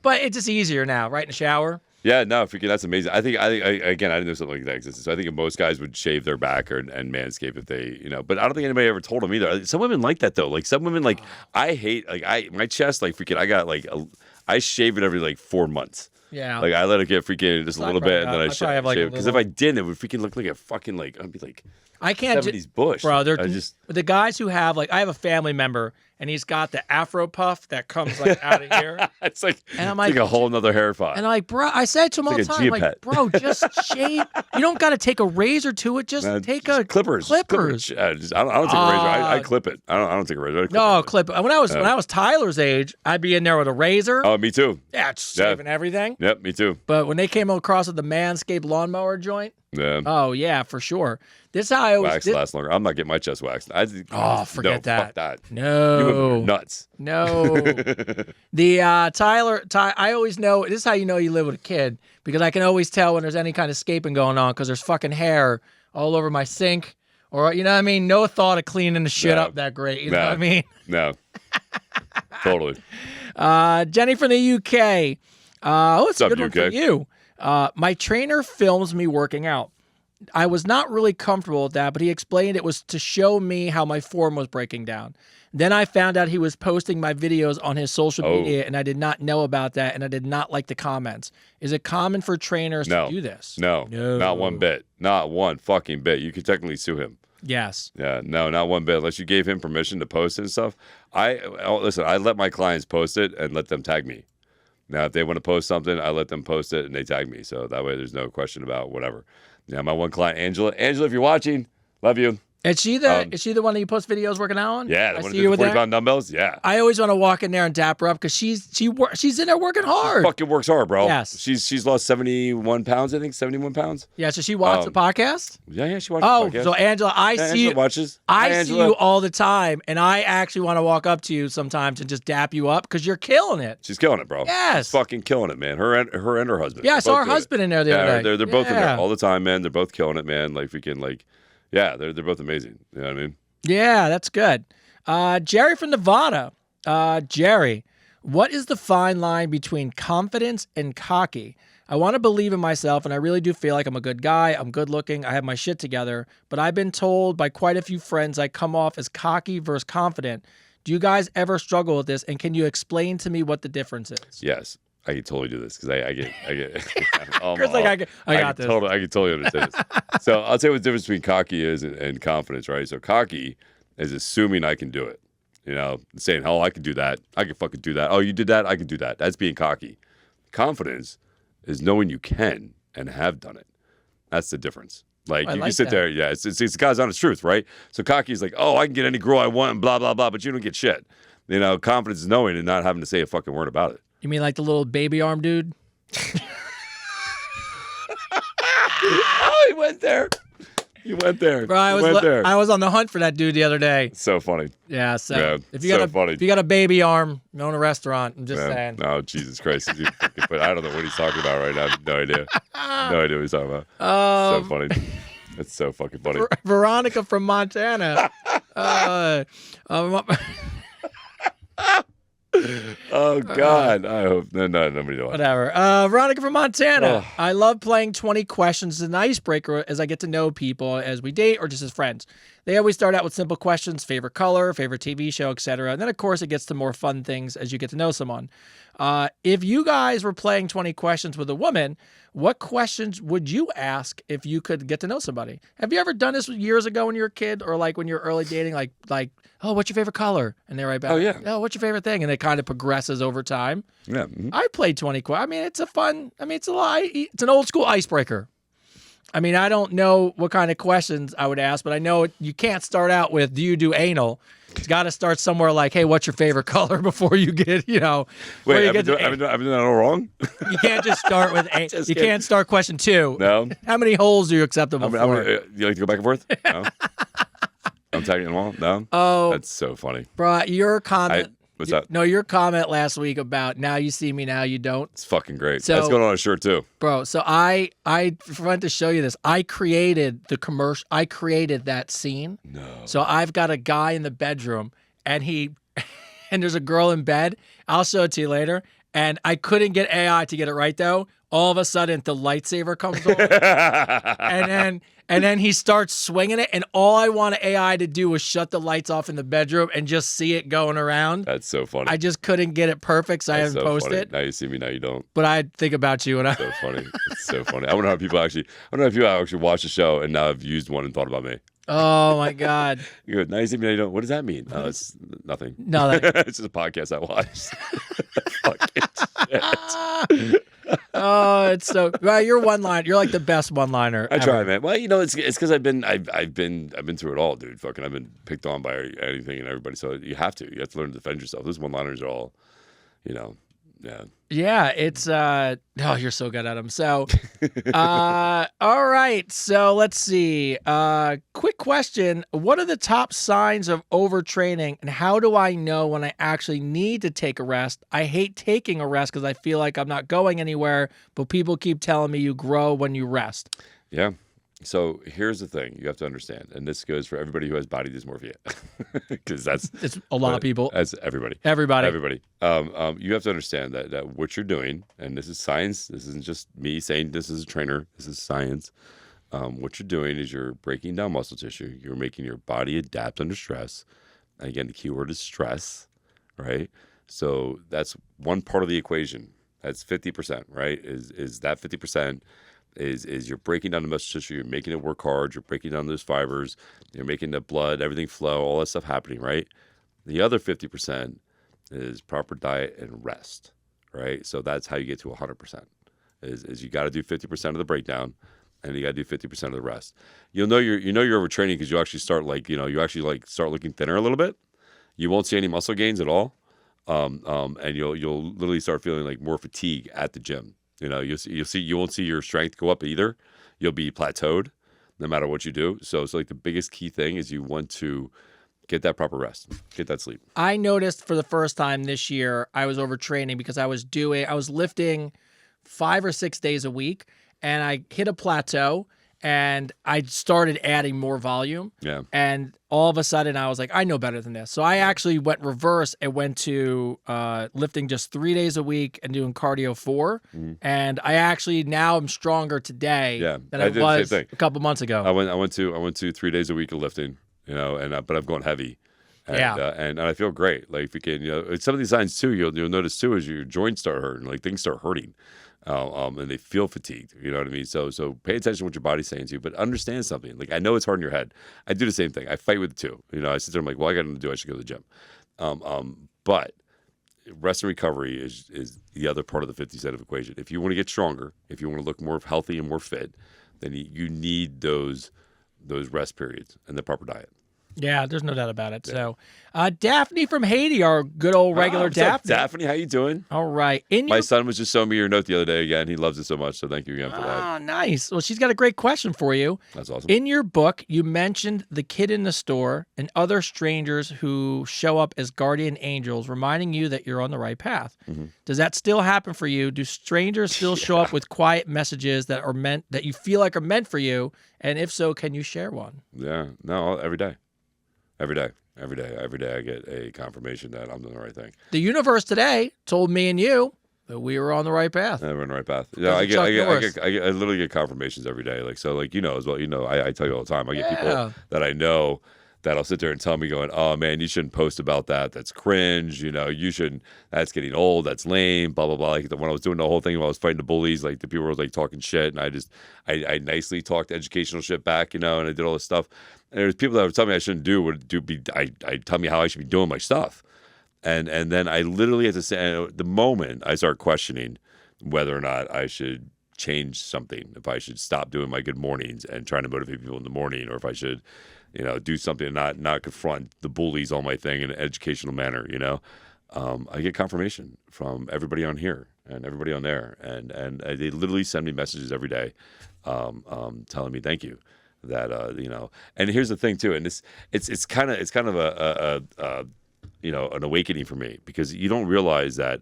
But it's just easier now, right in the shower. Yeah, no, freaking, that's amazing. I think again, I didn't know something like that existed. So I think most guys would shave their back and manscape if they, but I don't think anybody ever told them either. Some women like that though. Like some women, like I hate, my chest, like freaking, I got I shave it every like 4 months. Yeah. Like I let it get freaking just a little bit, and then I shave it. Because if I didn't, it would freaking look like a fucking I'd be like, I can't 70s bush, bro. the guys who have I have a family member and he's got the Afro puff that comes out of here. It's like, and I'm like a whole nother hair file. And I'm like, bro, I said to him all the time, like, bro, just shave. You don't got to take a razor to it. Just take a clippers. I don't take a razor. I clip it. I don't take a razor. Clip it. When I was Tyler's age, I'd be in there with a razor. Oh, me too. Yeah, shaving everything. Yep, me too. But when they came across with the Manscaped lawnmower joint, yeah. Oh yeah, for sure. This is how I always wax lasts longer. I'm not getting my chest waxed. Forget that. Fuck that. No, you're nuts. No. Tyler, I always know. This is how you know you live with a kid, because I can always tell when there's any kind of scaping going on, because there's fucking hair all over my sink, or you know what I mean. No thought of cleaning the shit up that great. You know what I mean? No. Totally. Jenny from the UK. What's a good one for UK? you? My trainer films me working out. I was not really comfortable with that, but he explained it was to show me how my form was breaking down. Then I found out he was posting my videos on his social media, and I did not know about that, and I did not like the comments. Is it common for trainers to do this? No, not one bit. Not one fucking bit. You could technically sue him. Yes. Yeah, no, not one bit. Unless you gave him permission to post it and stuff. Listen, I let my clients post it and let them tag me. Now, if they want to post something, I let them post it and they tag me. So that way there's no question about whatever. Yeah, my one client, Angela. Angela, if you're watching, love you. Is she the one that you post videos working out on? Yeah, the I one see that you did with the that. 40-pound dumbbells. Yeah. I always want to walk in there and dap her up because she's in there working hard. Fucking works hard, bro. Yes. She's lost 71 pounds, I think, 71 pounds. Yeah, so she watched the podcast? Yeah, she watches the podcast. So Angela, I see Angela you. watches. I Hi, see Angela. you all the time, and I actually want to walk up to you sometimes and just dap you up because you're killing it. She's killing it, bro. Yes. She's fucking killing it, man. Her and her husband. Yeah, I They're saw both her doing husband it. in there the other day. They're both in there all the time, man. They're both killing it, man. Like freaking, they're both amazing. You know what I mean? Yeah, that's good. Jerry from Nevada. Jerry, what is the fine line between confidence and cocky? I want to believe in myself, and I really do feel like I'm a good guy. I'm good looking. I have my shit together. But I've been told by quite a few friends I come off as cocky versus confident. Do you guys ever struggle with this? And can you explain to me what the difference is? Yes. I can totally do this because I get. Chris, I got this. I can totally understand this. So I'll tell you what the difference between cocky is and confidence, right? So cocky is assuming I can do it. You know, saying, "Oh, I can do that. I can fucking do that. Oh, you did that. I can do that." That's being cocky. Confidence is knowing you can and have done it. That's the difference. Like you sit there, yeah. It's God's honest truth, right? So cocky is like, "Oh, I can get any girl I want," and blah blah blah, but you don't get shit. You know, confidence is knowing and not having to say a fucking word about it. You mean like the little baby arm dude? Oh, he went there. You went there. Bro, I was on the hunt for that dude the other day. So funny. Yeah, so Yeah, if you got funny. if you got a baby arm, you own a restaurant. I'm just saying. Oh, Jesus Christ. But I don't know what he's talking about right now. I have no idea. No idea what he's talking about. So funny. It's so fucking funny. Veronica from Montana. Oh, God. I hope. No, nobody knows. Whatever. Veronica from Montana. I love playing 20 questions as an icebreaker as I get to know people as we date or just as friends. They always start out with simple questions, favorite color, favorite TV show, etc. And then, of course, it gets to more fun things as you get to know someone. If you guys were playing 20 questions with a woman, what questions would you ask if you could get to know somebody? Have you ever done this years ago when you were a kid or like when you're early dating, like, oh, what's your favorite color? And they're right back. Oh, yeah. Oh, what's your favorite thing? And it kind of progresses over time. Yeah. Mm-hmm. I played 20 questions. I mean, it's a fun, it's a lot. It's an old school icebreaker. I mean, I don't know what kind of questions I would ask, but I know you can't start out with, do you do anal? It's got to start somewhere like, hey, what's your favorite color before you get, Wait, I've been doing that all wrong? You can't just start with, you can't start question 2. No. How many holes are you acceptable for? You like to go back and forth? No. I'm tagging them all? No? Oh. That's so funny. Bro, your comment. What's that? No, your comment last week about now you see me, now you don't. It's fucking great. So, that's going on a shirt too. Bro, so I wanted to show you this. I created the commercial. I created that scene. No. So I've got a guy in the bedroom and and there's a girl in bed. I'll show it to you later. And I couldn't get AI to get it right though. All of a sudden the lightsaber comes on and then he starts swinging it. And all I wanted AI to do was shut the lights off in the bedroom and just see it going around. That's so funny. I just couldn't get it perfect, so I haven't posted it. Now you see me, now you don't. But I think about you and So funny. It's so funny. I wonder how people actually watch the show and now have used one and thought about me. Oh my God. You go, now you see me, now you don't. What does that mean? No, it's nothing. No, it's just a podcast I watched. Fucking shit. Oh, it's so well. You're like the best one-liner. I try, man. Well, it's because I've been through it all, dude. Fucking, I've been picked on by anything and everybody. So you have to learn to defend yourself. Those one-liners are all, yeah. Yeah, it's you're so good at them. So, all right. So let's see. Quick question: what are the top signs of overtraining, and how do I know when I actually need to take a rest? I hate taking a rest because I feel like I'm not going anywhere, but people keep telling me you grow when you rest. Yeah. So here's the thing you have to understand, and this goes for everybody who has body dysmorphia, because it's a lot of people. That's everybody. You have to understand that what you're doing, and this is science. This isn't just me saying this is a trainer. This is science. what you're doing is you're breaking down muscle tissue. You're making your body adapt under stress. And again, the key word is stress, right? So that's one part of the equation. That's 50%, right? Is that 50% is you're breaking down the muscle tissue, you're making it work hard, you're breaking down those fibers, you're making the blood, everything flow, all that stuff happening, right? The other 50% is proper diet and rest, right? So that's how you get to 100%. Is you got to do 50% of the breakdown, and you got to do 50% of the rest. You'll know you're overtraining because you actually start start looking thinner a little bit. You won't see any muscle gains at all, and you'll literally start feeling like more fatigue at the gym. You won't see your strength go up either. You'll be plateaued no matter what you do. So it's like the biggest key thing is you want to get that proper rest, get that sleep. I noticed for the first time this year I was overtraining because I was lifting 5 or 6 days a week, and I hit a plateau, and I started adding more volume. Yeah. And all of a sudden I was like, I know better than this. So I actually went reverse and went to lifting just 3 days a week and doing cardio 4. And I actually now am stronger today than I was a couple months ago. I went to 3 days a week of lifting, but I've gone heavy. And I feel great. Like if you can, some of these signs too, you'll notice too, is your joints start hurting, like things start hurting. And they feel fatigued, you know what I mean? So pay attention to what your body's saying to you, but understand something. Like, I know it's hard in your head. I do the same thing. I fight with it too. I sit there, I'm like, well, I got nothing to do. I should go to the gym. But rest and recovery is the other part of the 50 set of equation. If you want to get stronger, if you want to look more healthy and more fit, then you need those rest periods and the proper diet. Yeah, there's no doubt about it. Yeah. So, Daphne from Haiti, our good old regular Daphne. Daphne, how you doing? All right. My son was just showing me your note the other day again. He loves it so much, so thank you again for that. Oh, nice. Well, she's got a great question for you. That's awesome. In your book, you mentioned the kid in the store and other strangers who show up as guardian angels, reminding you that you're on the right path. Does that still happen for you? Do strangers still show up with quiet messages that you feel like are meant for you? And if so, can you share one? Yeah. No, every day. Every day I get a confirmation that I'm doing the right thing. The universe today told me and you that we were on the right path. Yeah, we're on the right path. Yeah, I literally get confirmations every day. Like, so, like, as well, I tell you all the time, I get people that I know that'll sit there and tell me going, oh man, you shouldn't post about that. That's cringe. You shouldn't, that's getting old. That's lame, blah, blah, blah. Like when I was doing the whole thing, when I was fighting the bullies, like the people were like talking shit. And I nicely talked educational shit back, and I did all this stuff. And there's people that would tell me I shouldn't I tell me how I should be doing my stuff. And then I literally had to say, the moment I start questioning whether or not I should change something, if I should stop doing my good mornings and trying to motivate people in the morning, or if I should, do something and not confront the bullies on my thing in an educational manner, I get confirmation from everybody on here and everybody on there. And they literally send me messages every day telling me thank you. That and here's the thing too, and it's kind of a an awakening for me, because you don't realize that,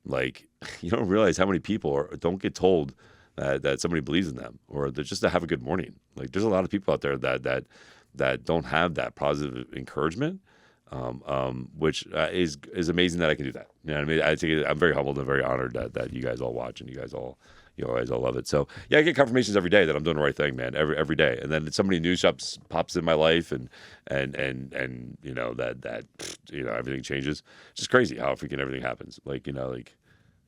like, you don't realize how many people don't get told that somebody believes in them, or they're just to have a good morning. Like, there's a lot of people out there that don't have that positive encouragement, which is amazing that I can do that. You know what I mean? I think I'm very humbled and very honored that you guys all watch and you guys all love it. So yeah, I get confirmations every day that I'm doing the right thing, man. Every day, and then somebody new pops in my life, and that everything changes. It's just crazy how freaking everything happens.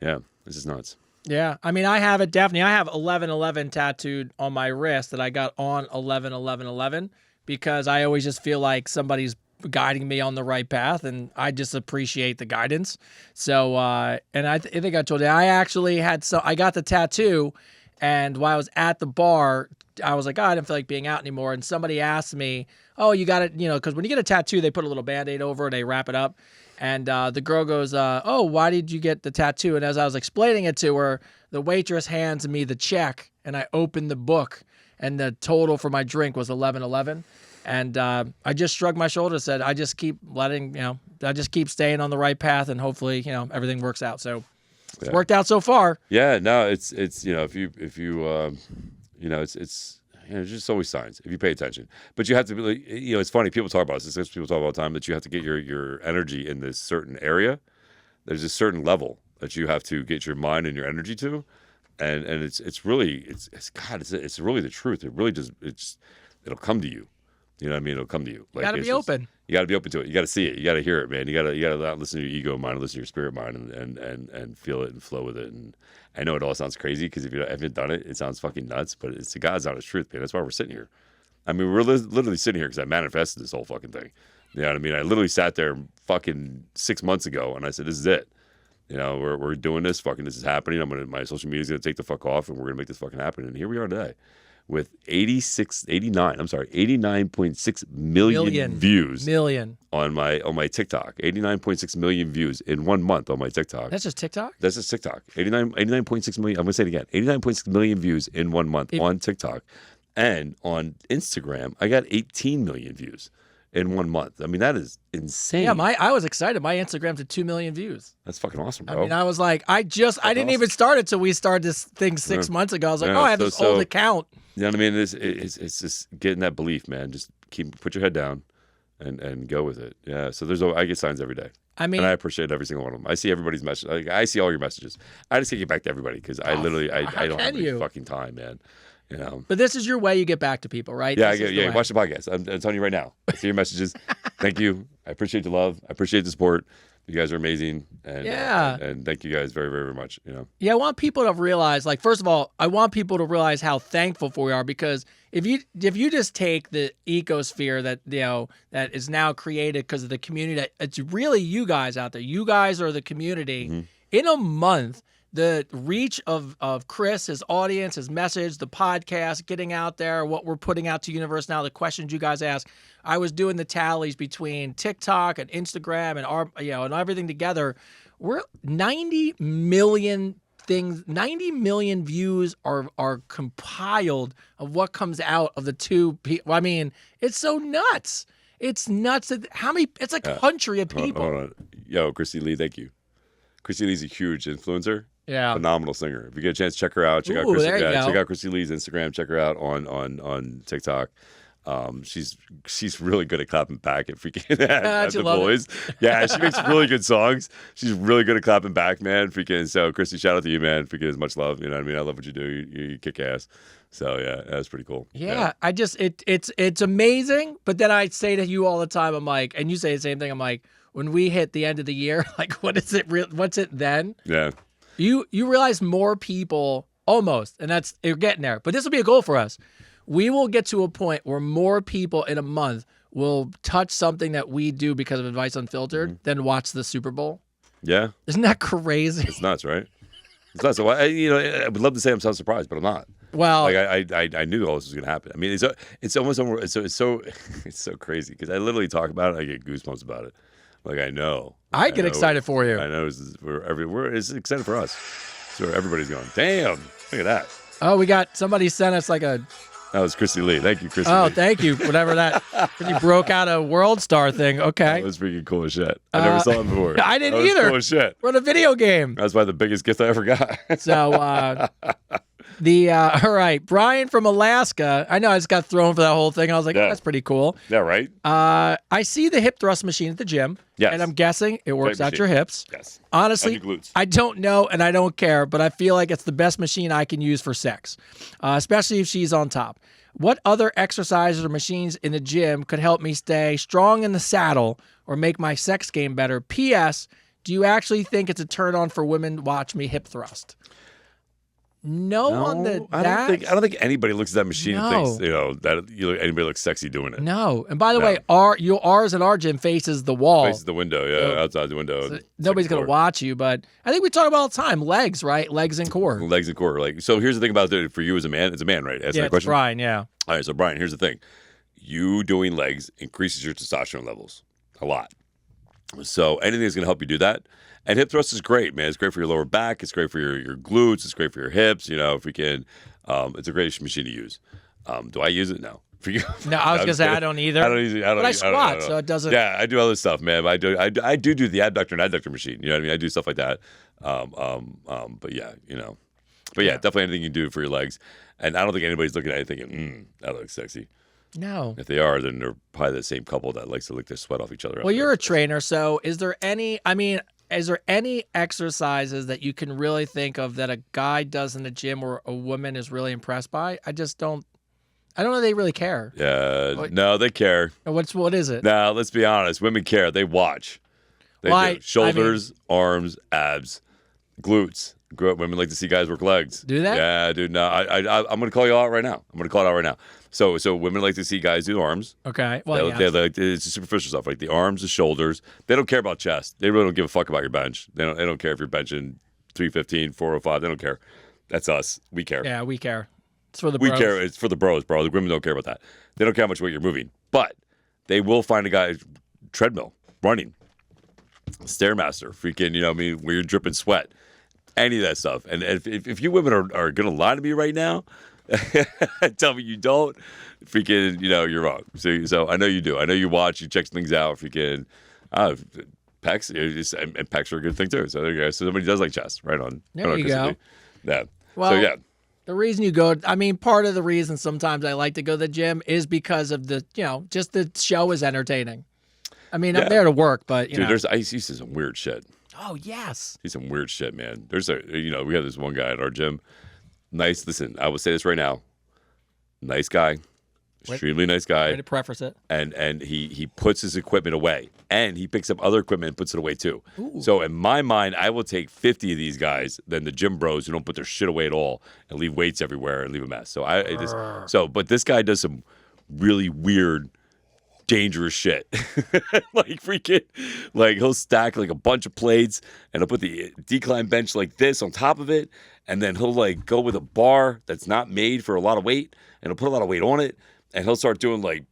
Yeah, this is nuts. Yeah, I mean, I have it, Daphne. I have 11/11 tattooed on my wrist that I got on 11/11/11 because I always just feel like somebody's guiding me on the right path, and I just appreciate the guidance. So, and I think I told you, I actually I got the tattoo, and while I was at the bar, I was like, I didn't feel like being out anymore. And somebody asked me, oh, you got it, because when you get a tattoo, they put a little Band-Aid over it, they wrap it up. And the girl goes, oh, why did you get the tattoo? And as I was explaining it to her, the waitress hands me the check, and I opened the book, and the total for my drink was 11/11. And I just shrugged my shoulders, said, I just keep staying on the right path, and hopefully, everything works out. So it's worked out so far. Yeah, no, it's it's just always signs if you pay attention. But you have to be, it's funny, people talk about this. People talk about all the time that you have to get your energy in this certain area. There's a certain level that you have to get your mind and your energy to. and it's really it's really the truth. It really just it'll come to you. You know what I mean? It'll come to you. Like, You gotta be open. You gotta be open to it. You gotta see it. You gotta hear it, man. You gotta not listen to your ego mind, listen to your spirit mind, and feel it and flow with it. And I know it all sounds crazy because if you haven't done it, it sounds fucking nuts. But it's the God's honest truth, man. That's why we're sitting here. I mean, we're literally sitting here because I manifested this whole fucking thing. You know what I mean? I literally sat there fucking 6 months ago and I said, "This is it. You know, we're doing this. Fucking, this is happening. My social media's gonna take the fuck off, and we're gonna make this fucking happen." And here we are today, with 89.6 million views on my TikTok. 89.6 million views in 1 month on my TikTok. That's just TikTok? That's just TikTok. 89.6 million. I'm gonna say it again. 89.6 million views in 1 month on TikTok, and on Instagram, I got 18 million views in 1 month. I mean, that is insane. Yeah, I was excited. My Instagram's at 2 million views. That's fucking awesome, bro. I mean, I was like, I didn't even start it till we started this thing 6 months ago. I was like, I have this old account. You know what I mean? It's just getting that belief, man. Just put your head down and go with it. Yeah. So I get signs every day. I mean, and I appreciate every single one of them. I see everybody's message. Like, I see all your messages. I just can't get back to everybody because I literally I don't have any fucking time, man. You know. But this is your way you get back to people, right? Yeah, watch the podcast. I'm telling you right now. I see your messages. Thank you. I appreciate the love. I appreciate the support. You guys are amazing. And and thank you guys very, very, very much. You know. Yeah, I want people to realize, like, first of all, I want people to realize how thankful we are, because if you just take the Ecosphere that that is now created because of the community, that it's really you guys out there. You guys are the community. Mm-hmm. In a month, the reach of Chris, his audience, his message, the podcast, getting out there, what we're putting out to universe now, the questions you guys ask. I was doing the tallies between TikTok and Instagram and and everything together. We're 90 million things. 90 million views are compiled of what comes out of the two people. I mean, it's so nuts. It's nuts. It's a country of people. Hold on. Yo, Christy Lee, thank you. Christy Lee's a huge influencer. Yeah, phenomenal singer. If you get a chance, check her out. Check out Christy Lee's Instagram. Check her out on TikTok. She's really good at clapping back at freaking at the boys. Yeah, she makes really good songs. She's really good at clapping back, man. Freaking so, Christy, shout out to you, man. Freaking as much love. You know what I mean? I love what you do. You kick ass. So yeah, that's pretty cool. Yeah, I just it's amazing. But then I say to you all the time, I'm like, and you say the same thing. I'm like, when we hit the end of the year, like, what's it then? Yeah. You realize more people almost, and you're getting there. But this will be a goal for us. We will get to a point where more people in a month will touch something that we do because of Advice Unfiltered than watch the Super Bowl. Yeah. Isn't that crazy? It's nuts, right? It's nuts. So I would love to say I'm so surprised, but I'm not. Well, like I knew all this was gonna happen. I mean, it's almost it's so crazy because I literally talk about it. I get goosebumps about it. Like I know. I get excited for you. I know it's excited for us. So everybody's going, damn, look at that. Oh, somebody sent us like a. That was Christy Lee. Thank you, Christy Lee. Thank you. Whatever that. You broke out a World Star thing. Okay. That was freaking cool as shit. I never saw it before. I didn't either. Cool as shit. We're in a video game. That's why the biggest gift I ever got. So, all right, Brian from Alaska. I know I just got thrown for that whole thing. I was like, that's pretty cool. Yeah, right. I see the hip thrust machine at the gym. Yes. And I'm guessing it works out your hips. Yes. Honestly, and your glutes. I don't know and I don't care, but I feel like it's the best machine I can use for sex, especially if she's on top. What other exercises or machines in the gym could help me stay strong in the saddle or make my sex game better? P.S. Do you actually think it's a turn on for women to watch me hip thrust? No, I don't think anybody looks at that machine and thinks that anybody looks sexy doing it. No, and by the way, ours in our gym faces the wall, faces the window, outside the window. So nobody's gonna watch you, but I think we talk about all the time legs, right? Legs and core. Legs and core. Like, so here's the thing about it for you as a man. It's a man, right? Answer that question. Brian. Yeah. All right, so Brian, here's the thing: you doing legs increases your testosterone levels a lot. So anything that's gonna help you do that. And hip thrust is great, man. It's great for your lower back. It's great for your glutes. It's great for your hips. If we can, it's a great machine to use. Do I use it? No. For you? No, I was gonna say I don't either. But I squat, so it doesn't. Yeah, I do other stuff, man. But I do the abductor and adductor machine. You know what I mean? I do stuff like that. But yeah, But yeah, definitely anything you can do for your legs. And I don't think anybody's looking at it thinking, that looks sexy. No. If they are, then they're probably the same couple that likes to lick their sweat off each other. Well, you're a trainer, so is there any? I mean, is there any exercises that you can really think of that a guy does in the gym or a woman is really impressed by? I don't know they really care. Yeah, no, they care. What is it? No, let's be honest. Women care. They watch. They do. Shoulders, arms, abs, glutes. Women like to see guys work legs. Do they? Yeah, dude. No, I'm gonna call you out right now. So women like to see guys do arms. Okay. Well, They like it's the superficial stuff, like the arms, the shoulders. They don't care about chest. They really don't give a fuck about your bench. They don't care if you're benching 315, 405. They don't care. That's us. We care. Yeah, we care. It's for the We bros. care. It's for the bros, bro. The women don't care about that. They don't care how much weight you're moving, but they will find a guy treadmill, running, stairmaster, freaking. You know what I mean? Where you're dripping sweat, any of that stuff. And if you women are gonna lie to me right now, tell me you don't, freaking. You know you're wrong. So I know you do. I know you watch. You check things out. Freaking. Pecs. And pecs are a good thing too. So there you go. So somebody does like chest. Right on. There you go. Yeah. Well, so yeah. The reason you go, I mean, part of the reason sometimes I like to go to the gym is because of just the show is entertaining. I mean, I'm there to work, but you know. I see some weird shit. Oh, yes. See some weird shit, man. We have this one guy at our gym. Nice. Listen, I will say this right now. Nice guy. Extremely nice guy. Way to preface it. And he puts his equipment away. And he picks up other equipment and puts it away too. Ooh. So in my mind, I will take 50 of these guys than the gym bros who don't put their shit away at all and leave weights everywhere and leave a mess. But this guy does some really weird, dangerous shit. Like freaking, like he'll stack like a bunch of plates and he'll put the decline bench like this on top of it. And then he'll like go with a bar that's not made for a lot of weight and he'll put a lot of weight on it. And he'll start doing like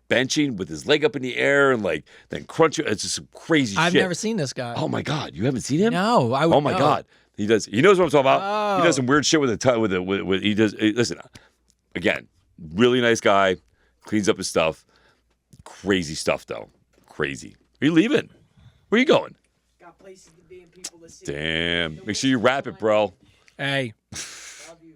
benching with his leg up in the air and like then crunch it. It's just some crazy shit. I've never seen this guy. Oh my God, you haven't seen him? No, I would. Oh my God, he does. He knows what I'm talking about. Oh. He does some weird shit with he does. Listen, again, really nice guy, cleans up his stuff. Crazy stuff though. Crazy. Are you leaving? Where are you going? Got places to be and people to see. Damn. Make sure you wrap it, bro. Hey. Love you.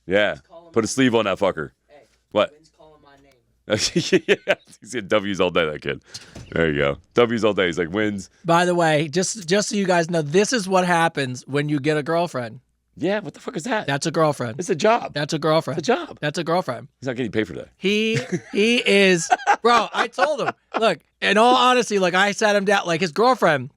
Yeah. Put a sleeve on that fucker. Hey. What? Wynn's calling my name. Yeah, he's got W's all day, that kid. There you go. W's all day. He's like, wins. By the way, just so you guys know, this is what happens when you get a girlfriend. Yeah, what the fuck is that? That's a girlfriend. It's a job. That's a girlfriend. It's a job. That's a girlfriend. He's not getting paid for that. He is, bro. I told him, look. In all honesty, like I sat him down. Like his girlfriend,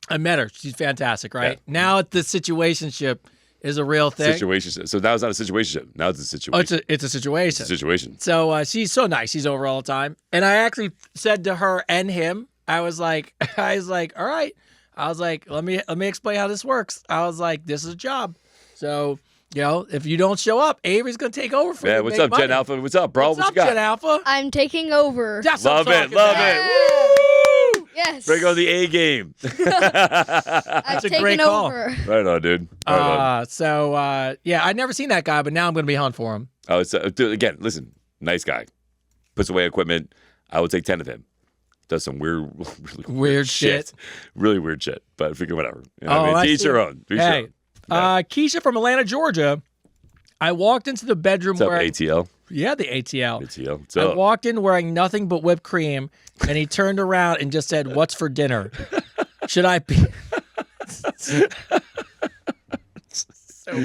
I met her. She's fantastic, right? Yeah. Now the situationship is a real thing. Situation. So now it's not a situation. Now it's a situation. Oh, it's a situation. It's a situation. So she's so nice. She's over all the time. And I actually said to her and him, I was like, all right. I was like, let me explain how this works. I was like, this is a job. So, if you don't show up, Avery's gonna take over for you. Yeah, what's up, Gen Alpha? What's up, bro? What's what up, you got? Gen Alpha? I'm taking over. That's Love what I'm it, talking love about. it. Woo! Yes. Bring on the A game. I've a taken great call. over. Right on, dude. Right on. Yeah, I'd never seen that guy, but now I'm gonna be hunting for him. Oh, dude, again, listen, nice guy. Puts away equipment. I would take 10 of him. Does some weird, really Weird shit. Really weird shit. But freaking whatever. You know Oh, what I I mean? To each see. their own. To each their Hey, own. Yeah. Keisha from Atlanta, Georgia. I walked into the bedroom What's up, wearing ATL? yeah, the ATL. ATL. What's I up? walked in wearing nothing but whipped cream, and he turned around and just said, "What's for dinner? Should I be?" So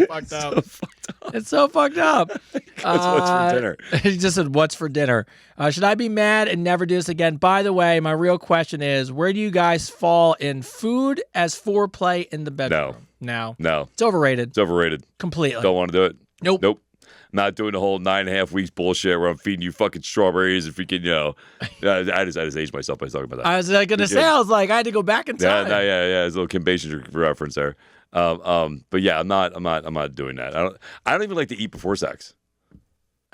fucked up. It's so fucked up. What's for dinner? He just said, "What's for dinner? Should I be mad and never do this again?" By the way, my real question is, where do you guys fall in food as foreplay in the bedroom? No. No. It's overrated. It's overrated. Completely. Don't want to do it. Nope. Nope. Not doing the whole 9.5 weeks bullshit where I'm feeding you fucking strawberries and freaking, I just aged myself by talking about that. I was going to say, I was like, I had to go back in time. Yeah. It's a little Kim Basinger reference there. But yeah, I'm not doing that. I don't even like to eat before sex.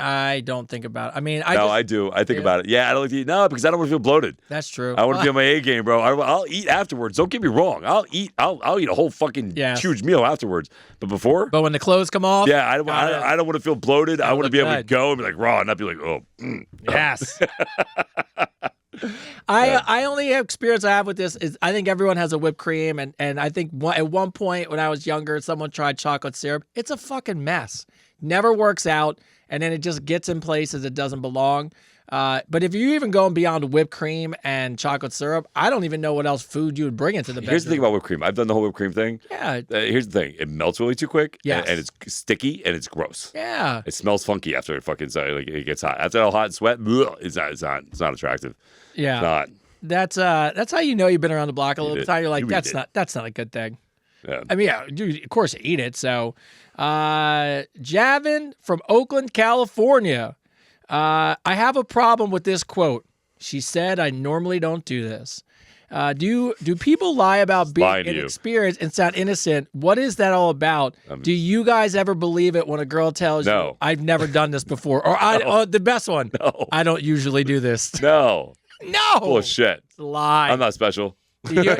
I don't think about it. I mean, I do. I think about it. Yeah, I don't like to eat. No, because I don't want to feel bloated. That's true. I want to be on my A game, bro. I'll eat afterwards. Don't get me wrong. I'll eat a whole fucking huge meal afterwards. But before? But when the clothes come off? Yeah, I don't want to feel bloated. I want to be able to go and be like raw and not be like, oh. Yes. I only experience I have with this is I think everyone has a whipped cream, and I think at one point when I was younger, someone tried chocolate syrup. It's a fucking mess. Never works out, and then it just gets in places it doesn't belong. But if you're even going beyond whipped cream and chocolate syrup, I don't even know what else food you would bring into the bedroom. Here's the thing about whipped cream. I've done the whole whipped cream thing. Yeah. Here's the thing. It melts really too quick. Yes. And it's sticky and it's gross. Yeah. It smells funky after it fucking like it gets hot. After all hot and sweat, it's not attractive. Yeah. It's not. That's how you know you've been around the block a little bit. You're like, You that's eat not a good thing. Yeah. I mean, yeah, dude, of course you eat it. So, Javin from Oakland, California. I have a problem with this quote. She said, "I normally don't do this." Do people lie about being Lying to you. inexperienced and sound innocent? What is that all about? Do you guys ever believe it when a girl tells you, No. "I've never done this before," or the best one, No. "I don't usually do this." No. No, Bullshit. it's a lie. I'm not special. Yes,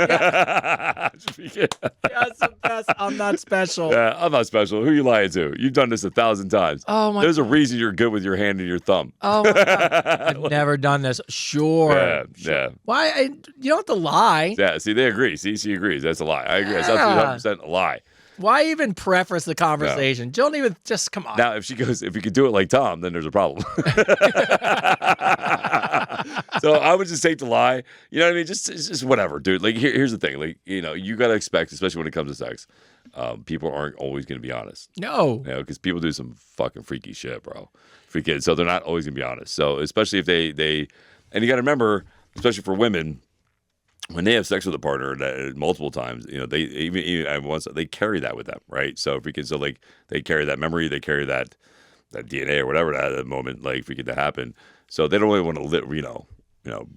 the best. I'm not special. Yeah, I'm not special. Who you lying to? You've done this 1,000 times. Oh my. There's a reason you're good with your hand and your thumb. Oh my God. I've never done this. Sure. Yeah, Sure. yeah. Why? You don't have to lie. Yeah, see, they agree. See, she agrees. That's a lie. I agree. That's Yeah. absolutely 100% a lie. Why even preface the conversation? Don't even just come on. Now, if you could do it like Tom, then there's a problem. So I would just take the lie. You know what I mean? Just whatever, dude. Like here's the thing. Like, you know, you gotta expect, especially when it comes to sex, people aren't always gonna be honest. No. You know, because people do some fucking freaky shit, bro. Freaky. So they're not always gonna be honest. So especially if they and you gotta remember, especially for women, when they have sex with a partner multiple times, you know, they even once they carry that with them, right? So like they carry that memory, they carry that DNA or whatever at that moment, like freaking to happen. So they don't really want to live, you know,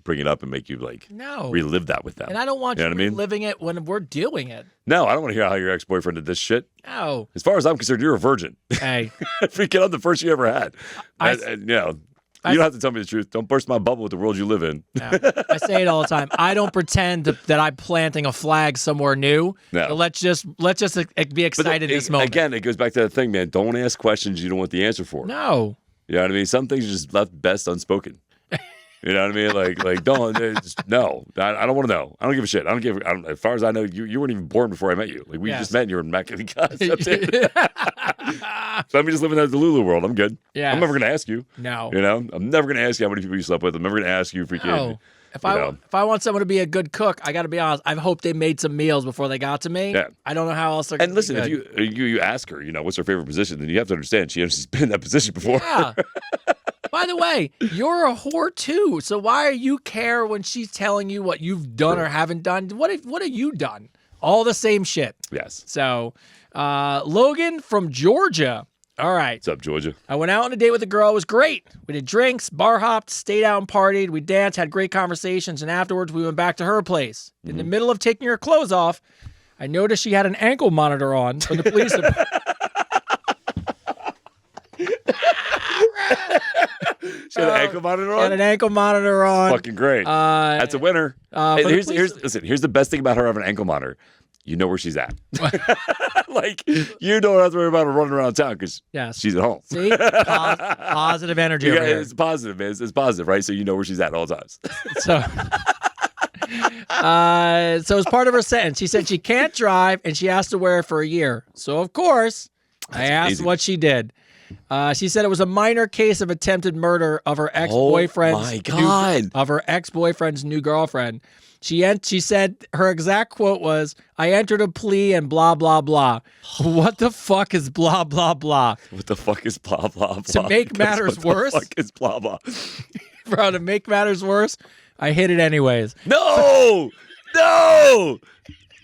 bring it up and make you like relive that with them. And I don't want You you, know what I mean? living it when we're doing it. No, I don't want to hear how your ex-boyfriend did this shit. No. As far as I'm concerned, you're a virgin. Hey. Freaking, I'm the first you ever had. And, you know, you don't have to tell me the truth. Don't burst my bubble with the world you live in. No. I say it all the time. I don't pretend that I'm planting a flag somewhere new. No. So let's just be excited in this moment. Again, it goes back to that thing, man. Don't ask questions you don't want the answer for. No. You know what I mean? Some things are just left best unspoken. You know what I mean? Like don't. No, I don't want to know. I don't give a shit. As far as I know, you weren't even born before I met you. Like we just met, and you were in Mecca. So I'm just living in the Lulu world. I'm good. Yeah. I'm never gonna ask you. No. You know, I'm never gonna ask you how many people you slept with. I'm never gonna ask you freaking. No. If I want someone to be a good cook, I got to be honest. I hope they made some meals before they got to me. Yeah. I don't know how else they're And listen, be if you ask her, you know, what's her favorite position, then you have to understand she's been in that position before. Yeah. By the way, you're a whore too. So why do you care when she's telling you what you've done or haven't done? What have you done? All the same shit. Yes. So, Logan from Georgia. All right. What's up, Georgia? I went out on a date with a girl. It was great. We did drinks, bar hopped, stayed out and partied. We danced, had great conversations, and afterwards we went back to her place. In the middle of taking her clothes off, I noticed she had an ankle monitor on from the police department. She had an ankle monitor on? Had an ankle monitor on. Fucking great. That's a winner. Hey, here's the best thing about her having an ankle monitor. You know where she's at. Like, you don't have to worry about her running around town because she's at home. See? Positive energy over here. It's positive, man. It's positive, right? So you know where she's at all times. So as part of her sentence, she said she can't drive and she has to wear it for a year. So, of course, I asked amazing. what she did. She said it was a minor case of attempted murder of her ex-boyfriend's my God. of her ex-boyfriend's new girlfriend. She said her exact quote was, "I entered a plea and blah blah blah." What the fuck is blah blah blah? What the fuck is blah, blah, blah? To make matters worse, What the fuck is blah, blah? bro. To make matters worse, I hit it anyways. No! No!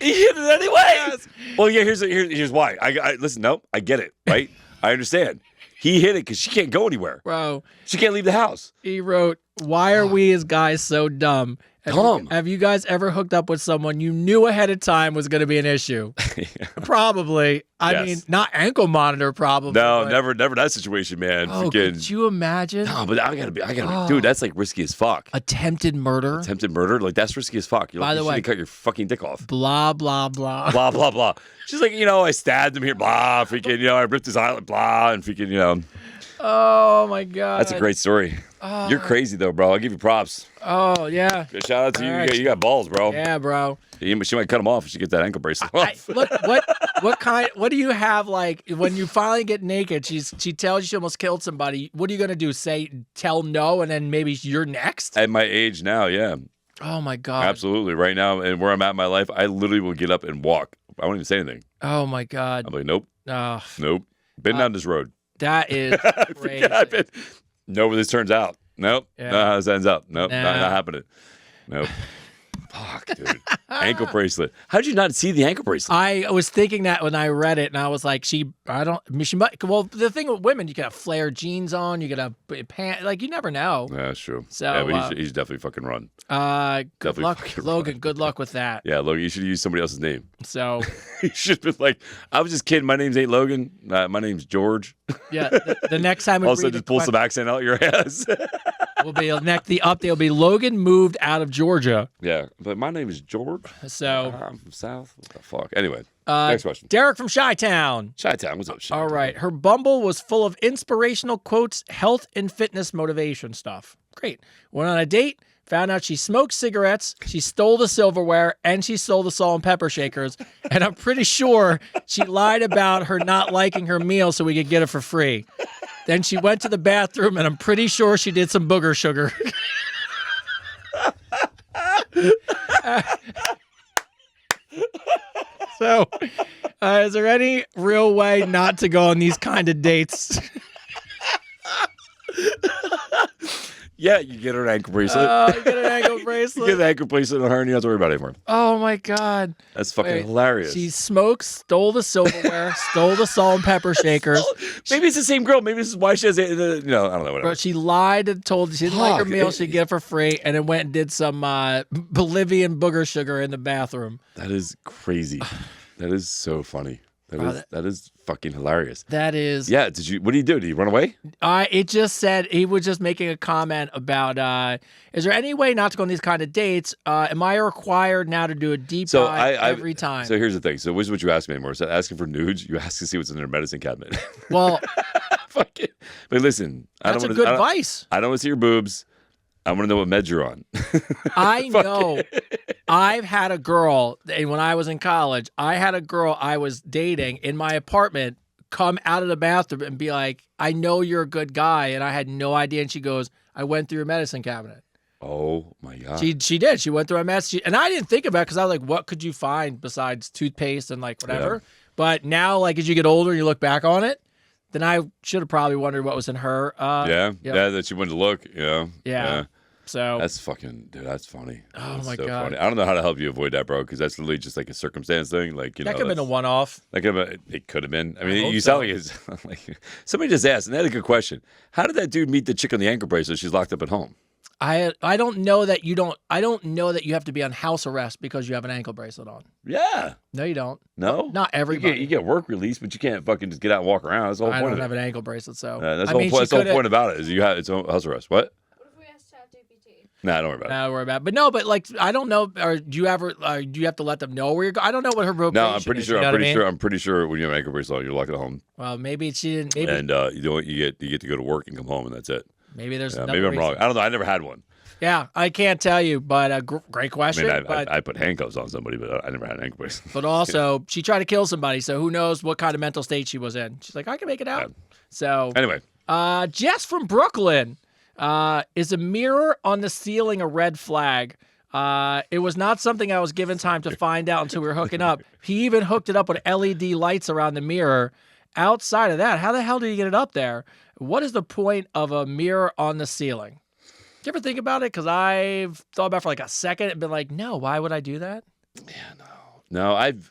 He hit it anyway? Yes. Well, yeah, here's why. Listen, no, I get it, right? I understand. He hit it because she can't go anywhere. Bro. She can't leave the house. He wrote, "Why are we as guys so dumb? Dumb. Have you guys ever hooked up with someone you knew ahead of time was going to be an issue?" Probably. I mean, not ankle monitor probably. No, but... never that situation, man. Oh, could you imagine? No, but I gotta be, dude, that's like risky as fuck. Attempted murder? Attempted murder? Like, that's risky as fuck. You're By the way, you cut your fucking dick off. Blah, blah, blah. Blah, blah, blah. She's like, I stabbed him here, blah, freaking, I ripped his eyelid, blah, and freaking, Oh my god. That's a great story. You're crazy though, bro. I'll give you props. Oh yeah. Good shout out to you. All right. You got balls, bro. Yeah, bro. She might cut them off if she gets that ankle bracelet off. What do you have like when you finally get naked? She tells you she almost killed somebody. What are you gonna do? Tell no, and then maybe you're next? At my age now, yeah. Oh my god. Absolutely. Right now, and where I'm at in my life, I literally will get up and walk. I won't even say anything. Oh my god. I'm like, nope, Oh, nope. Been down this road. that is crazy. Know where this turns out. Nope. Yeah. Know how this ends up. Nope. Nah. Not happening. Nope. Fuck, dude. Ankle bracelet. How did you not see the ankle bracelet? I was thinking that when I read it, and I was like, she might. Well, the thing with women, you could have flare jeans on, you could have pants. Like, you never know. Yeah, that's true. So, yeah, but he's definitely fucking run. Good Definitely luck, fucking Logan. run. Good luck with that. Yeah, Logan, you should use somebody else's name. So, You should be like, I was just kidding. My name's ain't Logan. My name's George. yeah, the next time we Also, read just the pull some accent out your ass. will be the update will be Logan moved out of Georgia. Yeah, but my name is George. So, I'm from South. What the fuck? Anyway, next question. Derek from Chi-Town. Chi-Town, what's up, Chi-Town? All right. Her Bumble was full of inspirational quotes, health and fitness motivation stuff. Great. Went on a date, found out she smoked cigarettes, she stole the silverware, and she stole the salt and pepper shakers. And I'm pretty sure she lied about her not liking her meal so we could get it for free. Then she went to the bathroom, and I'm pretty sure she did some booger sugar. So, is there any real way not to go on these kind of dates? Yeah, you get her an ankle bracelet. You get an ankle You bracelet. get an ankle bracelet on her, and you don't have to worry about it anymore. Oh my god. That's fucking Wait, hilarious. She smoked, stole the silverware, stole the salt and pepper shakers. Maybe it's the same girl. Maybe this is why she has it. I don't know. Whatever. But she lied and told she didn't like her Fuck. meal, she'd get it for free, and then went and did some Bolivian booger sugar in the bathroom. That is crazy. That is so funny. Wow, That is fucking hilarious. That is. Yeah. What did he do? Did he run away? It just said he was just making a comment about. Is there any way not to go on these kind of dates? Am I required now to do a deep dive every time? So here's the thing. So this is what you ask me anymore. Instead of asking for nudes, you ask to see what's in their medicine cabinet. Well, Fuck it. But listen, that's a good advice. I don't want to see your boobs. I want to know what meds you're on. I know. I've had a girl, and when I was in college, I had a girl I was dating in my apartment come out of the bathroom and be like, I know you're a good guy. And I had no idea. And she goes, I went through your medicine cabinet. Oh, my God. She did. She went through my medicine. And I didn't think about it because I was like, what could you find besides toothpaste and like whatever? Yeah. But now, like, as you get older and you look back on it, then I should have probably wondered what was in her. Yeah, that she went to look, Yeah. So that's fucking, dude, that's funny. Oh, That's my so God. funny. I don't know how to help you avoid that, bro, because that's literally just like a circumstance thing. Like, you that know, could have been a that's- one-off. That could have, it could have been. I mean, hope you so. sound like it's like somebody just asked, and they had a good question. How did that dude meet the chick on the ankle bracelet? She's locked up at home. I don't know that you don't. I don't know that you have to be on house arrest because you have an ankle bracelet on. Yeah. No, you don't. No. Not You everybody. get work release, but you can't fucking just get out and walk around. That's the whole I point don't of have it. an ankle bracelet, so That's I the mean, whole point. That's the whole coulda- point about it. Is you have it's house arrest. What? What if we ask ChatGPT? Nah, don't worry about it. Not worry about. But no, but like I don't know. Or do you ever? Do you have to let them know where you're going? I don't know what her probation No, I'm pretty is, sure. you know I'm what I pretty mean? sure. I'm pretty sure when you have an ankle bracelet on, you're locked at home, Well, maybe she didn't. Maybe and you get to go to work and come home, and that's it. maybe there's Yeah, another maybe I'm wrong. reason. I don't know. I never had one. Yeah, I can't tell you, but great I question. mean, but I put handcuffs on somebody, but I never had an ankle bracelet. but also she tried to kill somebody, so who knows what kind of mental state she was in? She's like, I can make it out. So Anyway, Jess from Brooklyn. Is a mirror on the ceiling a red flag? It was not something I was given time to find out until we were hooking up. He even hooked it up with LED lights around the mirror. Outside of that, how the hell do you get it up there? What is the point of a mirror on the ceiling? Do you ever think about it? Because I've thought about it for like a second and been like, no, why would I do that? no, I'm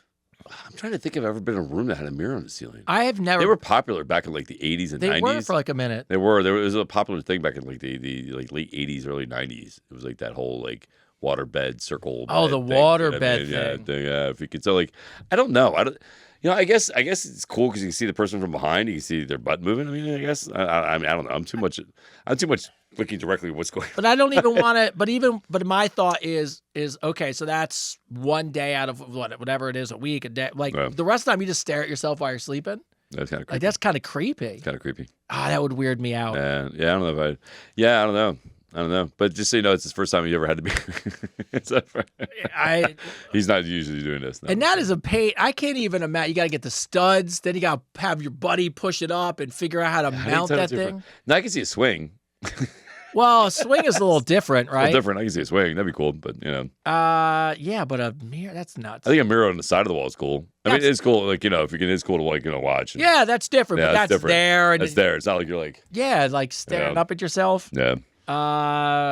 trying to think if I've ever been in a room that had a mirror on the ceiling. I have never. They were popular back in like the 80s and They 90s. were for like a minute. They were. There was a popular thing back in like the like late 80s, early 90s. It was like that whole like water bed circle. Oh, bed the thing, water you know what I bed mean? thing. Yeah, if you could. So like, I don't know. I guess it's cool because you can see the person from behind. You can see their butt moving. I mean, I guess I don't know. I'm too much looking directly at what's going on. But I don't even want to. But my thought is okay. So that's one day out of whatever it is, a week, a day. Like Yeah. the rest of the time, you just stare at yourself while you're sleeping. That's kind of creepy. Like, that's kind of creepy. Kind of creepy. Ah, that would weird me out. Yeah, I don't know if I don't know. But just so you know, it's his first time he ever had to be. He's not usually doing this. No. And that is a pain. I can't even imagine. You got to get the studs. Then you got to have your buddy push it up and figure out how to mount that thing. Now I can see a swing. Well, a swing is a little different, right? A little different. I can see a swing. That'd be cool, but yeah, but a mirror, that's nuts. I think a mirror on the side of the wall is cool. I mean, it's cool. Like, if you can, it's cool to watch. Yeah, that's different. But that's different. There. And that's there. It's not like you're like. Yeah, like staring up at yourself. Yeah.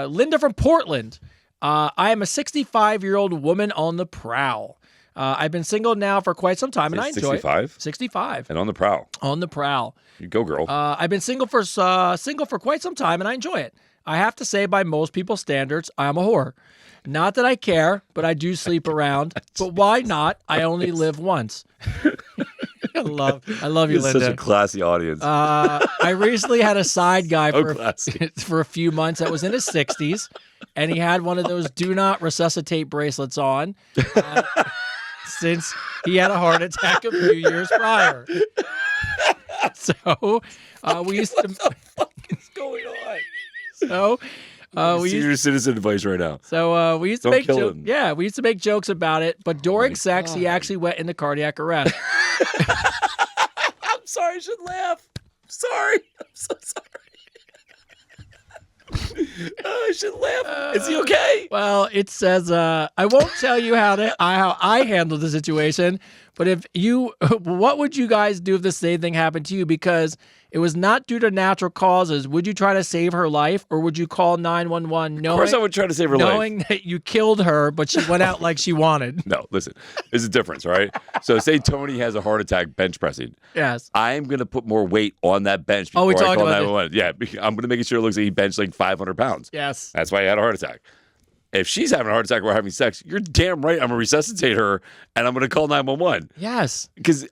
Linda from Portland. I am a 65-year-old woman on the prowl. I've been single now for quite some time, and I enjoy 65? it. 65. And on the prowl. On the prowl. You go, girl. I've been single for quite some time, and I enjoy it. I have to say, by most people's standards, I am a whore. Not that I care, but I do sleep around. But why not? I only live once. I love you, Linda. Such a classy audience. I recently had a side guy classy. for a few months that was in his 60s, and he had one of those do not resuscitate bracelets on since he had a heart attack a few years prior. So we used to. What the fuck is going on? So senior citizen advice right now. So we used to Don't make kill him. Yeah, we used to make jokes about it, but during sex, he actually went into cardiac arrest. I'm sorry, I should laugh. I'm sorry. I'm so sorry. I should laugh. Is he okay? Well, it says I won't tell you how I handled the situation, but what would you guys do if the same thing happened to you? Because it was not due to natural causes. Would you try to save her life, or would you call 911 Of course I would try to save her life. knowing that you killed her, but she went out like she wanted? No, listen. There's a difference, right? So say Tony has a heart attack bench pressing. Yes. I'm going to put more weight on that bench before we I talked call about 911. Yeah, I'm going to make sure it looks like he benched like 500 pounds. Yes. That's why he had a heart attack. If she's having a heart attack while having sex, you're damn right I'm going to resuscitate her and I'm going to call 911. Yes. Because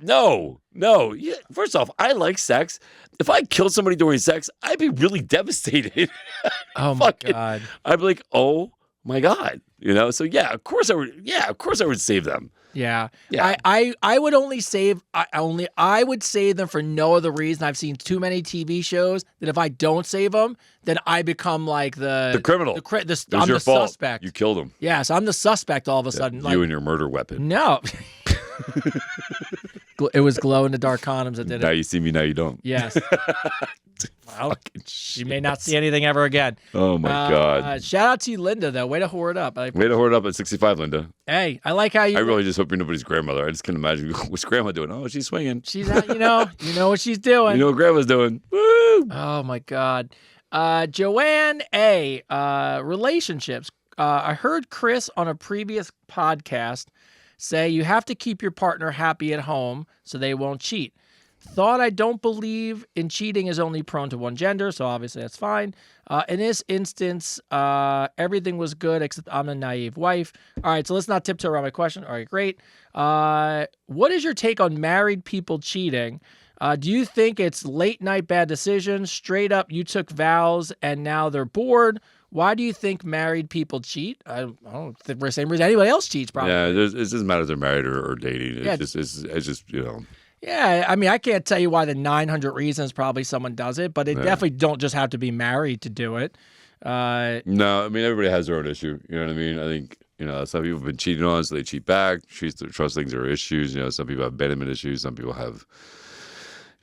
no. Yeah, first off, I like sex. If I killed somebody during sex, I'd be really devastated. Oh my God. I'd be like, oh my God. So yeah, of course I would save them. Yeah. Yeah. I would only save I would save them for no other reason. I've seen too many TV shows that if I don't save them, then I become like the criminal. I'm your the fault. suspect. You killed him. Yes, I'm the suspect all of a sudden. You and your murder weapon. No. It was glow in the dark condoms that did Now it. you see me, now you don't. Yes. Well, you may not see anything ever again. Oh my God. Shout out to you, Linda, though. Way to whore it up. Way to whore it up at 65, Linda. Hey, I like how you. I really just hope you're nobody's grandmother. I just can imagine what's grandma doing. Oh, she's swinging. She's out, you know what she's doing. You know what grandma's doing. Woo! Oh my God. Joanne A. Relationships. I heard Chris on a previous podcast say you have to keep your partner happy at home so they won't cheat. Thought I don't believe in cheating is only prone to one gender, so obviously that's fine. In this instance, everything was good except I'm a naive wife. All right, so let's not tiptoe around my question. All right, great. What is your take on married people cheating? Do you think it's late night bad decisions, straight up you took vows and now they're bored? Why do you think married people cheat? I don't think we're the same reason anybody else cheats, probably. Yeah, it doesn't matter if they're married or dating. It's just Yeah, I mean, I can't tell you why the 900 reasons probably someone does it, but it definitely don't just have to be married to do it. No, I mean, everybody has their own issue. You know what I mean? I think, some people have been cheated on, so they cheat back. Trust things are issues. Some people have abandonment issues. Some people have,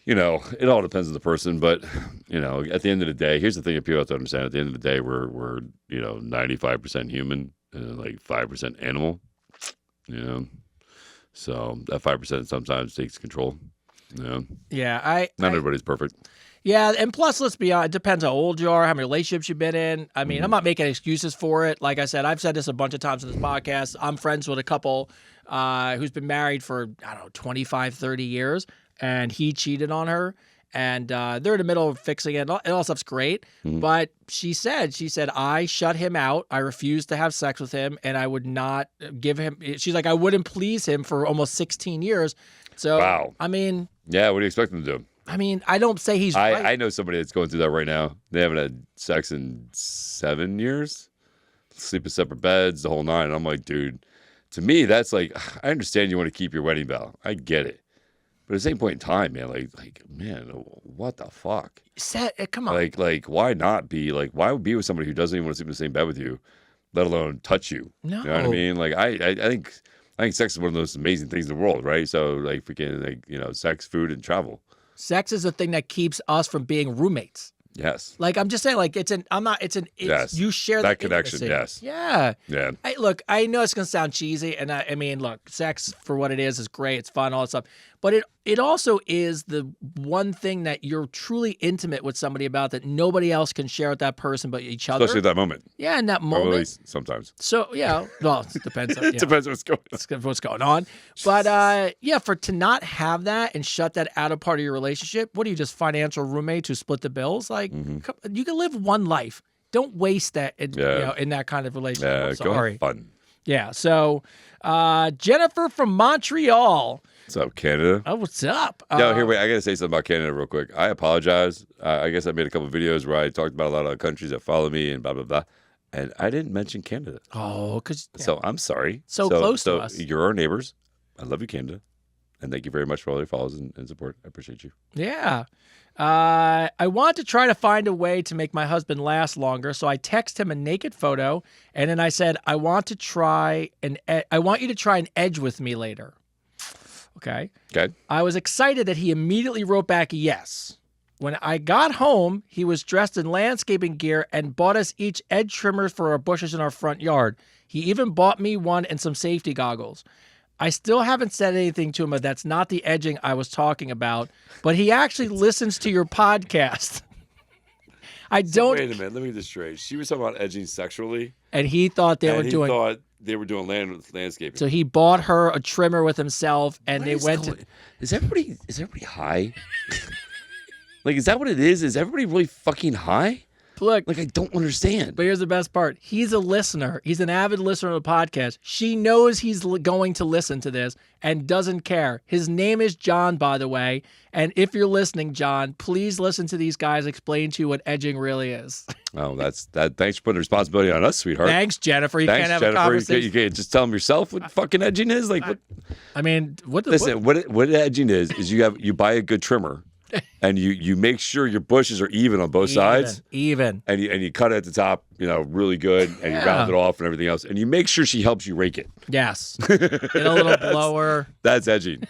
it all depends on the person. But, at the end of the day, here's the thing that people have to understand. At the end of the day, we're 95% human and like 5% animal, So that 5% sometimes takes control. Yeah, not everybody's perfect. Yeah, and plus, let's be honest, it depends how old you are, how many relationships you've been in. I mean, I'm not making excuses for it. Like I said, I've said this a bunch of times in this podcast. I'm friends with a couple who's been married for, 25, 30 years, and he cheated on her. And they're in the middle of fixing it. And all stuff's great. But she said, I shut him out. I refused to have sex with him. And I would not give him. She's like, I wouldn't please him for almost 16 years. So, wow. I mean. Yeah, what do you expect him to do? I mean, I don't say he's right. I know somebody that's going through that right now. They haven't had sex in 7 years. Sleep in separate beds, the whole nine. And I'm like, dude, to me, that's like, I understand you want to keep your wedding vow. I get it. But at the same point in time, man, man, what the fuck? Come on. Like, why not be like? Why would be with somebody who doesn't even want to sleep in the same bed with you, let alone touch you? No. You know what I mean? Like, I think sex is one of those amazing things in the world, right? So, like, freaking, like, sex, food, and travel. Sex is the thing that keeps us from being roommates. Yes. Like, I'm just saying, like, Yes. you share that connection. intimacy. Yes. Yeah. Yeah. Look, I know it's going to sound cheesy. And I mean, look, sex for what it is great. It's fun, all that stuff. But it also is the one thing that you're truly intimate with somebody about that nobody else can share with that person but each other. Especially at that moment. Yeah, in that Or moment. at least sometimes. So, yeah. Well, it depends. It depends what's going on. What's going on. But, yeah, to not have that and shut that out of part of your relationship, what are you, just financial roommates who split the bills? Like, you can live one life. Don't waste that in that kind of relationship. Yeah, I'm go sorry. have fun. Yeah, so Jennifer from Montreal. What's up, Canada? Oh, what's up? Yo, here, wait. I got to say something about Canada real quick. I apologize. I guess I made a couple videos where I talked about a lot of countries that follow me and blah, blah, blah. And I didn't mention Canada. Oh, because... So I'm sorry. So close to us. You're our neighbors. I love you, Canada. And thank you very much for all your follows and support. I appreciate you. Yeah. I want to try to find a way to make my husband last longer, so I text him a naked photo, and then I said, I want you to try an edge with me later. Okay. Okay. I was excited that he immediately wrote back yes. When I got home, he was dressed in landscaping gear and bought us each edge trimmers for our bushes in our front yard. He even bought me one and some safety goggles. I still haven't said anything to him, but that's not the edging I was talking about. But he actually listens to your podcast. Wait a minute. Let me just straight. She was talking about edging sexually. And he thought they were doing landscaping. So he bought her a trimmer with himself, and they went to... Is everybody high? Like, is that what it is? Is everybody really fucking high? Look, like, I don't understand. But here's the best part. He's a listener. He's an avid listener of the podcast. She knows he's going to listen to this and doesn't care. His name is John, by the way. And if you're listening, John, please listen to these guys explain to you what edging really is. Oh, that's that. Thanks for putting the responsibility on us, sweetheart. Thanks, Jennifer. Can't have a conversation. You can't just tell them yourself what fucking edging is. Like, what? I mean, what edging is you buy a good trimmer. And you make sure your bushes are even on both sides. Even. And you cut it at the top, really good, and you round it off and everything else. And you make sure she helps you rake it. Yes. Get a little blower. That's edging.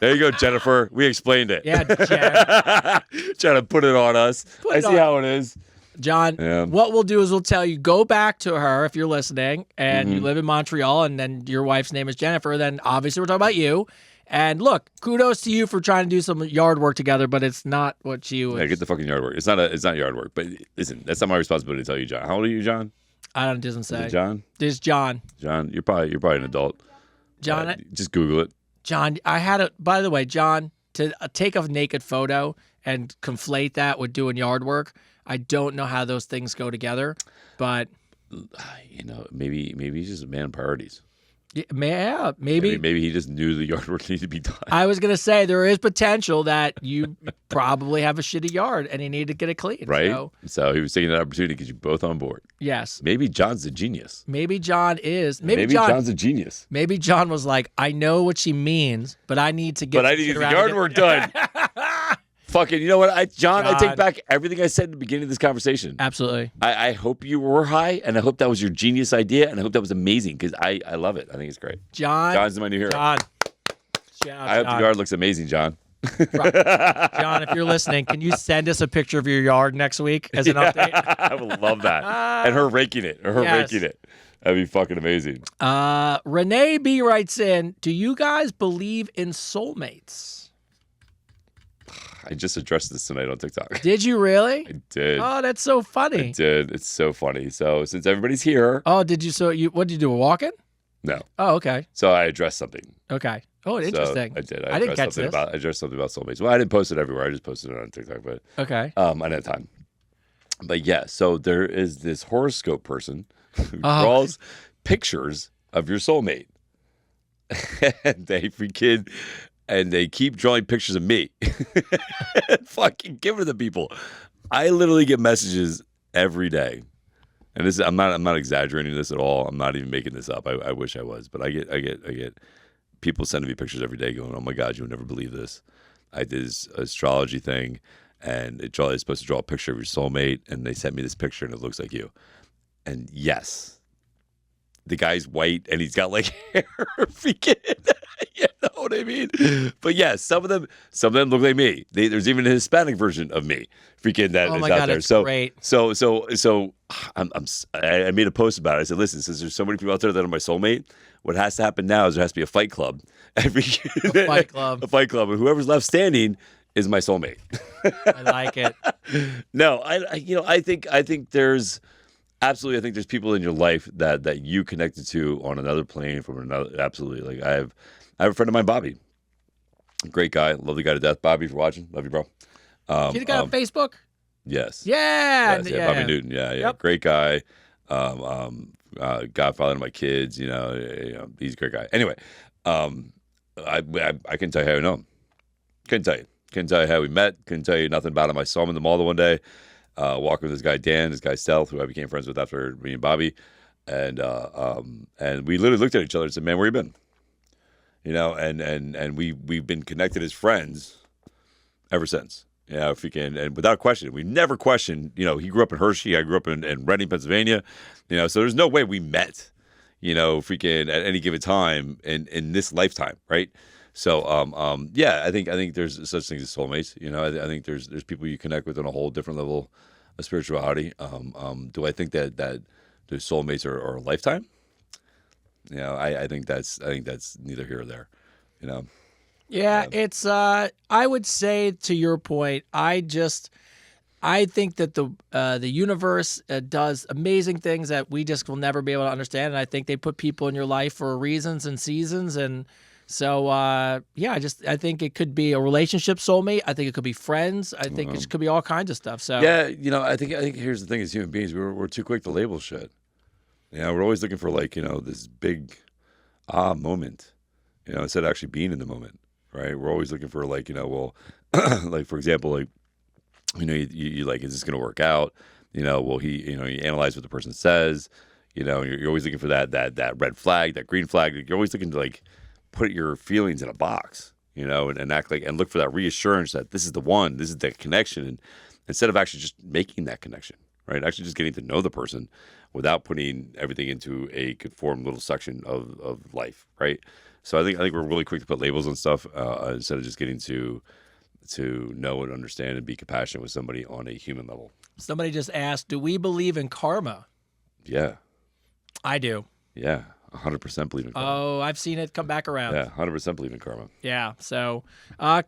There you go, Jennifer. We explained it. Yeah, Jen. Trying to put it on us. I see how it is. John, what we'll do is we'll tell you, go back to her if you're listening, and you live in Montreal, and then your wife's name is Jennifer, then obviously we're talking about you. And look, kudos to you for trying to do some yard work together, but it's not what you... Yeah, get the fucking yard work. It's not yard work. But listen, that's not my responsibility to tell you, John. How old are you, John? It doesn't say. Is it John? There's John. John, you're probably an adult. John, just Google it. John, by the way, John, to take a naked photo and conflate that with doing yard work, I don't know how those things go together, but... Maybe he's just a man of priorities. Yeah, maybe he just knew the yard work needed to be done. I was going to say there is potential that you probably have a shitty yard and you need to get it clean. Right. So he was taking that opportunity because you're both on board. Yes. Maybe John's a genius. Maybe John is. Maybe John's a genius. Maybe John was like, I know what she means, but I need to get the yard work done. Fucking, you know what, John, I take back everything I said at the beginning of this conversation. Absolutely. I hope you were high, and I hope that was your genius idea, and I hope that was amazing, because I love it. I think it's great. John's my new hero. John. I hope the yard looks amazing, John. John, if you're listening, can you send us a picture of your yard next week as an update? I would love that. And her raking it. Raking it. That'd be fucking amazing. Renee B writes in, do you guys believe in soulmates? I just addressed this tonight on TikTok. Did you really? I did. Oh, that's so funny. I did. It's so funny. So since everybody's here. Oh, did you? What did you do? A walk-in? No. Oh, okay. So I addressed something. Okay. Oh, interesting. So I did. I didn't catch this. I addressed something about soulmates. Well, I didn't post it everywhere. I just posted it on TikTok. But okay. I didn't have time. But yeah, so there is this horoscope person who draws pictures of your soulmate. And they keep drawing pictures of me. Fucking give it to the people. I literally get messages every day. And I'm not exaggerating this at all. I'm not even making this up. I wish I was, but I get people sending me pictures every day going, oh my God, you would never believe this. I did this astrology thing, and it's supposed to draw a picture of your soulmate, and they sent me this picture, and it looks like you. And yes, the guy's white, and he's got like hair. Freaking, you know what I mean? But yeah, some of them look like me. There's even a Hispanic version of me. Freaking that Oh is my out God, there. it's So great. I made a post about it. I said, listen, since there's so many people out there that are my soulmate, what has to happen now is there has to be a fight club. Fight club. A fight club, and whoever's left standing is my soulmate. I like it. No, I think there's absolutely. I think there's people in your life that you connected to on another plane from another. Absolutely, like I have a friend of mine, Bobby. Great guy, love the guy to death. Bobby, if you're watching, love you, bro. See the guy on Facebook? Yes. Yeah. Yes, yeah, Bobby Newton. Yeah, Yep. great guy. Godfather to my kids. He's a great guy. Anyway, I couldn't tell you how I know him. Couldn't tell you. Couldn't tell you how we met. Couldn't tell you nothing about him. I saw him in the mall the one day, walking with this guy Dan, this guy Stealth, who I became friends with after me and Bobby, and we literally looked at each other and said, "Man, where you been?" And we've been connected as friends ever since. Yeah, if we can, and without question, we never questioned. He grew up in Hershey. I grew up in Reading, Pennsylvania. So there's no way we met. Freaking at any given time in this lifetime, right? So, I think there's such things as soulmates. I think there's people you connect with on a whole different level of spirituality. Do I think that the soulmates are a lifetime? I think that's neither here or there. Yeah, it's I would say to your point, I think that the universe does amazing things that we just will never be able to understand, and I think they put people in your life for reasons and seasons, and so I think it could be a relationship soulmate. I think it could be friends. I think it could be all kinds of stuff. So yeah, I think here's the thing: as human beings, we're too quick to label shit. We're always looking for this big moment, instead of actually being in the moment. Right, we're always looking for like for example, you like, is this going to work out? You analyze what the person says. You're always looking for that red flag, that green flag. You're always looking to put your feelings in a box, and act and look for that reassurance that this is the one, this is the connection, and instead of actually just making that connection, right? Actually just getting to know the person without putting everything into a conformed little section of life, right? So I think we're really quick to put labels on stuff instead of just getting to know and understand and be compassionate with somebody on a human level. somebody just asked, do we believe in karma? Yeah. I do. Yeah. 100% believe in karma. Oh, I've seen it come back around. Yeah. 100% believe in karma. Yeah. So,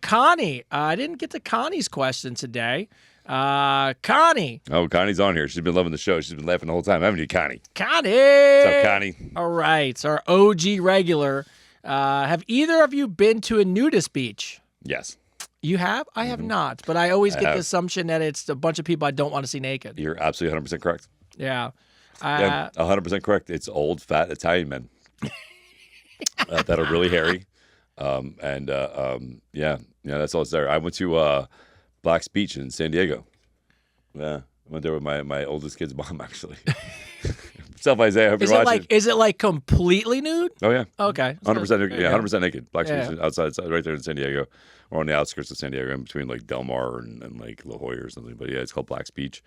Connie, I didn't get to Connie's question today. Connie. Oh, Connie's on here. She's been loving the show. She's been laughing the whole time, haven't you, Connie? Connie. What's up, Connie? All right. It's our OG regular. Have either of you been to a nudist beach? Yes. You have? I have not. But I always get the have. assumption that it's a bunch of people I don't want to see naked. You're absolutely 100% correct. Yeah. Yeah, 100% correct. It's old, fat Italian men that are really hairy. Yeah, that's all it's there. I went to Black's Beach in San Diego. Yeah, I went there with my oldest kid's mom, actually. What's up, Isaiah? I hope you're watching. Is it like completely nude? Oh, yeah. Okay. 100%. Yeah, 100% naked. Black's Yeah. Beach outside, right there in San Diego, or on the outskirts of San Diego, in between like Del Mar and like La Jolla or something. But yeah, it's called Black's Beach.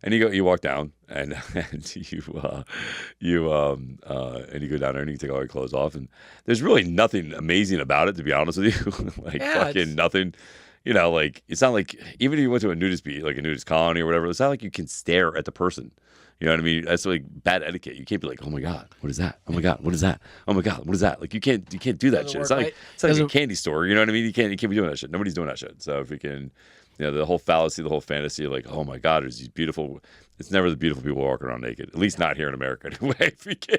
And you walk down and you go down there and you take all your clothes off, and there's really nothing amazing about it, to be honest with you. Fucking nothing. Like it's not like, even if you went to a nudist beach, like a nudist colony or whatever, it's not like you can stare at the person. You know what I mean? That's like bad etiquette. You can't be like, oh my God, what is that? Oh my God, what is that? Oh my God, what is that? Like you can't do that shit. It's not like a candy store. You know what I mean? You can't be doing that shit. Nobody's doing that shit. So if we can, the whole fallacy, the whole fantasy of like, oh my God, there's these beautiful. It's never the beautiful people walking around naked. At least not here in America anyway. If we can,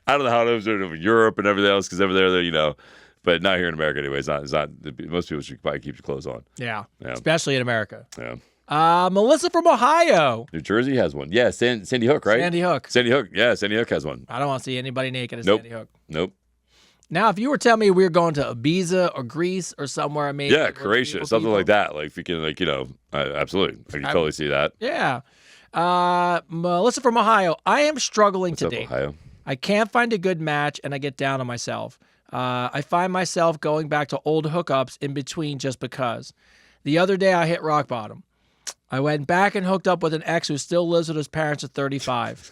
I don't know how it is in Europe and everything else, because over there, but not here in America anyway. It's not. Most people should probably keep your clothes on. Yeah. Especially in America. Yeah. Melissa from Ohio. New Jersey has one. Yeah, Sandy Hook, right? Sandy Hook. Sandy Hook. Yeah, Sandy Hook has one. I don't want to see anybody naked at Nope. Sandy Hook. Nope. Now, if you were telling me we were going to Ibiza or Greece or somewhere, maybe. Yeah, Croatia, something like that. Like, if you can, absolutely. I can totally see that. Yeah. Melissa from Ohio. I am struggling What's up, today. Ohio? I can't find a good match, and I get down on myself. I find myself going back to old hookups in between just because. The other day, I hit rock bottom. I went back and hooked up with an ex who still lives with his parents at 35.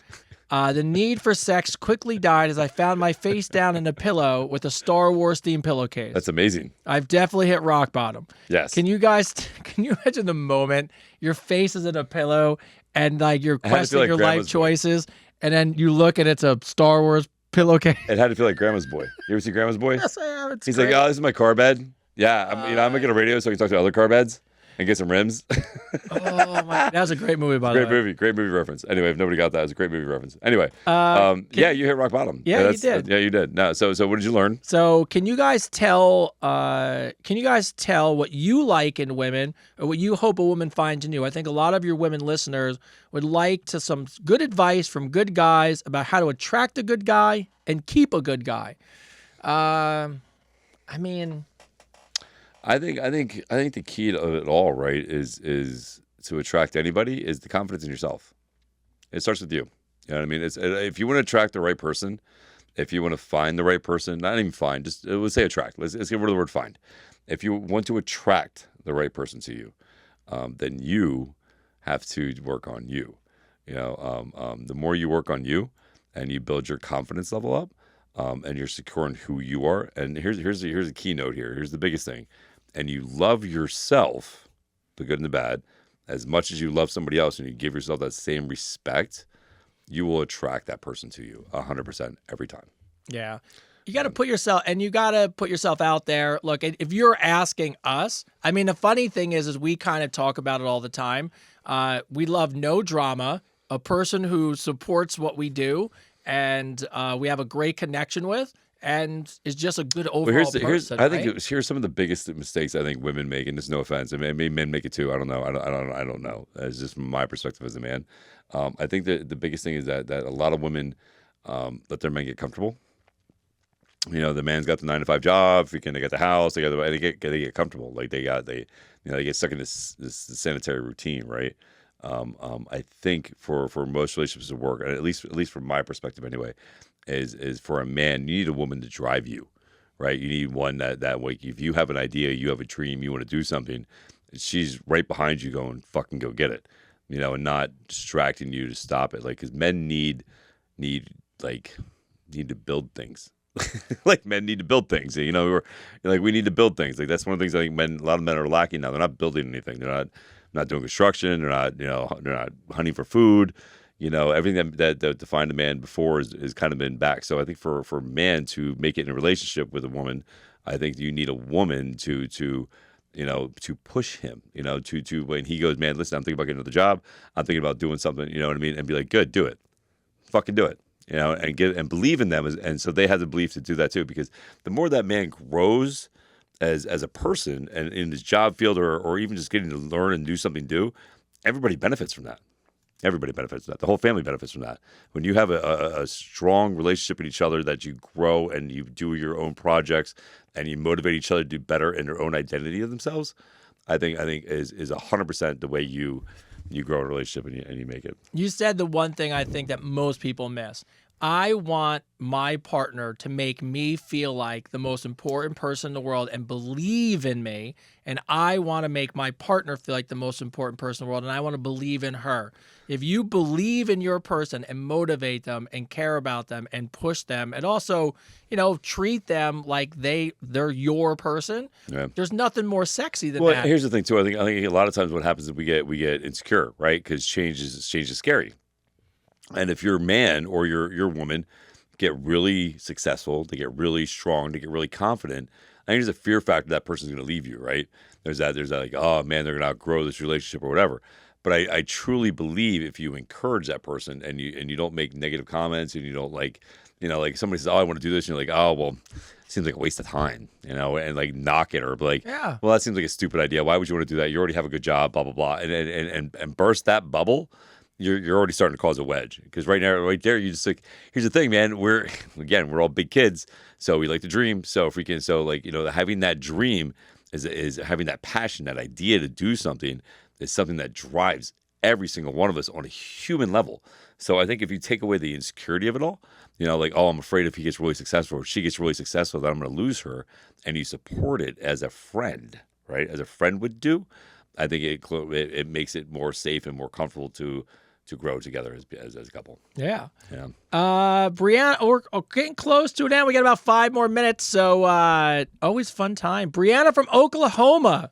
The need for sex quickly died as I found my face down in a pillow with a Star Wars themed pillowcase. That's amazing. I've definitely hit rock bottom. Yes. Can you imagine the moment your face is in a pillow and like you're questioning your life choices, and then you look and it's a Star Wars pillowcase? It had to feel like Grandma's Boy. You ever see Grandma's Boy? Yes, I have. It's He's great. like, oh, this is my car bed. Yeah, I'm gonna get a radio so I can talk to other car beds and get some rims. Oh my! That was a great movie, by the way. Great movie reference. Anyway, if nobody got that, it was a great movie reference. Anyway, you hit rock bottom. Yeah, you did. Yeah, you did. No, so what did you learn? So can you guys tell? What you like in women, or what you hope a woman finds in you? I think a lot of your women listeners would like some good advice from good guys about how to attract a good guy and keep a good guy. I mean, I think the key to it all, right, is to attract anybody is the confidence in yourself. It starts with you. You know what I mean? It's if you want to attract the right person, if you want to find the right person, not even find, just let's say attract. Let's get rid of the word find. If you want to attract the right person to you, then you have to work on you. You know, the more you work on you, and you build your confidence level up, and you're secure in who you are. And here's a keynote here. Here's the biggest thing. And you love yourself, the good and the bad, as much as you love somebody else, and you give yourself that same respect, you will attract that person to you 100% every time. yeah. You got to put yourself out there. Look, if you're asking us, I mean, the funny thing is we kind of talk about it all the time. We love no drama, a person who supports what we do, and we have a great connection with, and is just a good overall person. I think here's some of the biggest mistakes I think women make, and there's no offense. I mean, maybe men make it too. I don't know. I don't know. It's just from my perspective as a man. I think that the biggest thing is that a lot of women let their men get comfortable. You know, the man's got the 9-to-5 job. They get the house. They get comfortable. Like they get stuck in this sanitary routine, right? I think for most relationships to work, and at least from my perspective anyway, is for a man, you need a woman to drive you, right? You need one that like if you have an idea, you have a dream, you want to do something, she's right behind you going, fucking go get it, you know, and not distracting you to stop it. Like, because men need to build things. Like men need to build things, you know. We need to build things. Like that's one of the things I think a lot of men are lacking now. They're not building anything. They're not doing construction. They're not hunting for food. You know, everything that defined a man before is kind of been back. So I think for a man to make it in a relationship with a woman, I think you need a woman to push him, you know, to when he goes, man, listen, I'm thinking about getting another job. I'm thinking about doing something, you know what I mean? And be like, good, do it. Fucking do it. You know, and believe in them, and so they have the belief to do that too. Because the more that man grows as a person and in his job field, or even just getting to learn and do something new, everybody benefits from that. Everybody benefits from that. The whole family benefits from that. When you have a strong relationship with each other, that you grow and you do your own projects and you motivate each other to do better in their own identity of themselves, I think is 100% the way you grow a relationship and you make it. You said the one thing I think that most people miss. I want my partner to make me feel like the most important person in the world and believe in me. And I want to make my partner feel like the most important person in the world. And I want to believe in her. If you believe in your person and motivate them and care about them and push them and also, you know, treat them like they're your person, yeah. There's nothing more sexy than that. Well, here's the thing too. I think a lot of times what happens is we get insecure, right? Because change is scary. And if your man or your woman get really successful, they get really strong, they get really confident, I think there's a fear factor that person's going to leave you, right? There's that like, oh man, they're going to outgrow this relationship or whatever. But I truly believe if you encourage that person and you don't make negative comments and you don't like somebody says, oh, I want to do this, and you're like, oh, well, it seems like a waste of time, you know, and like knock it or be like, yeah, well, that seems like a stupid idea. Why would you want to do that? You already have a good job, blah, blah, blah. And burst that bubble. You're already starting to cause a wedge, because right there, you just like, here's the thing, man. We're all big kids, so we like to dream. So having that dream is having that passion, that idea to do something is something that drives every single one of us on a human level. So I think if you take away the insecurity of it all, you know, like, oh, I'm afraid if he gets really successful or she gets really successful that I'm going to lose her, and you support it as a friend, right? As a friend would do, I think it makes it more safe and more comfortable to grow together as a couple. Yeah. Yeah. Brianna, we're getting close to it now. We got about 5 more minutes, so always fun time. Brianna from Oklahoma.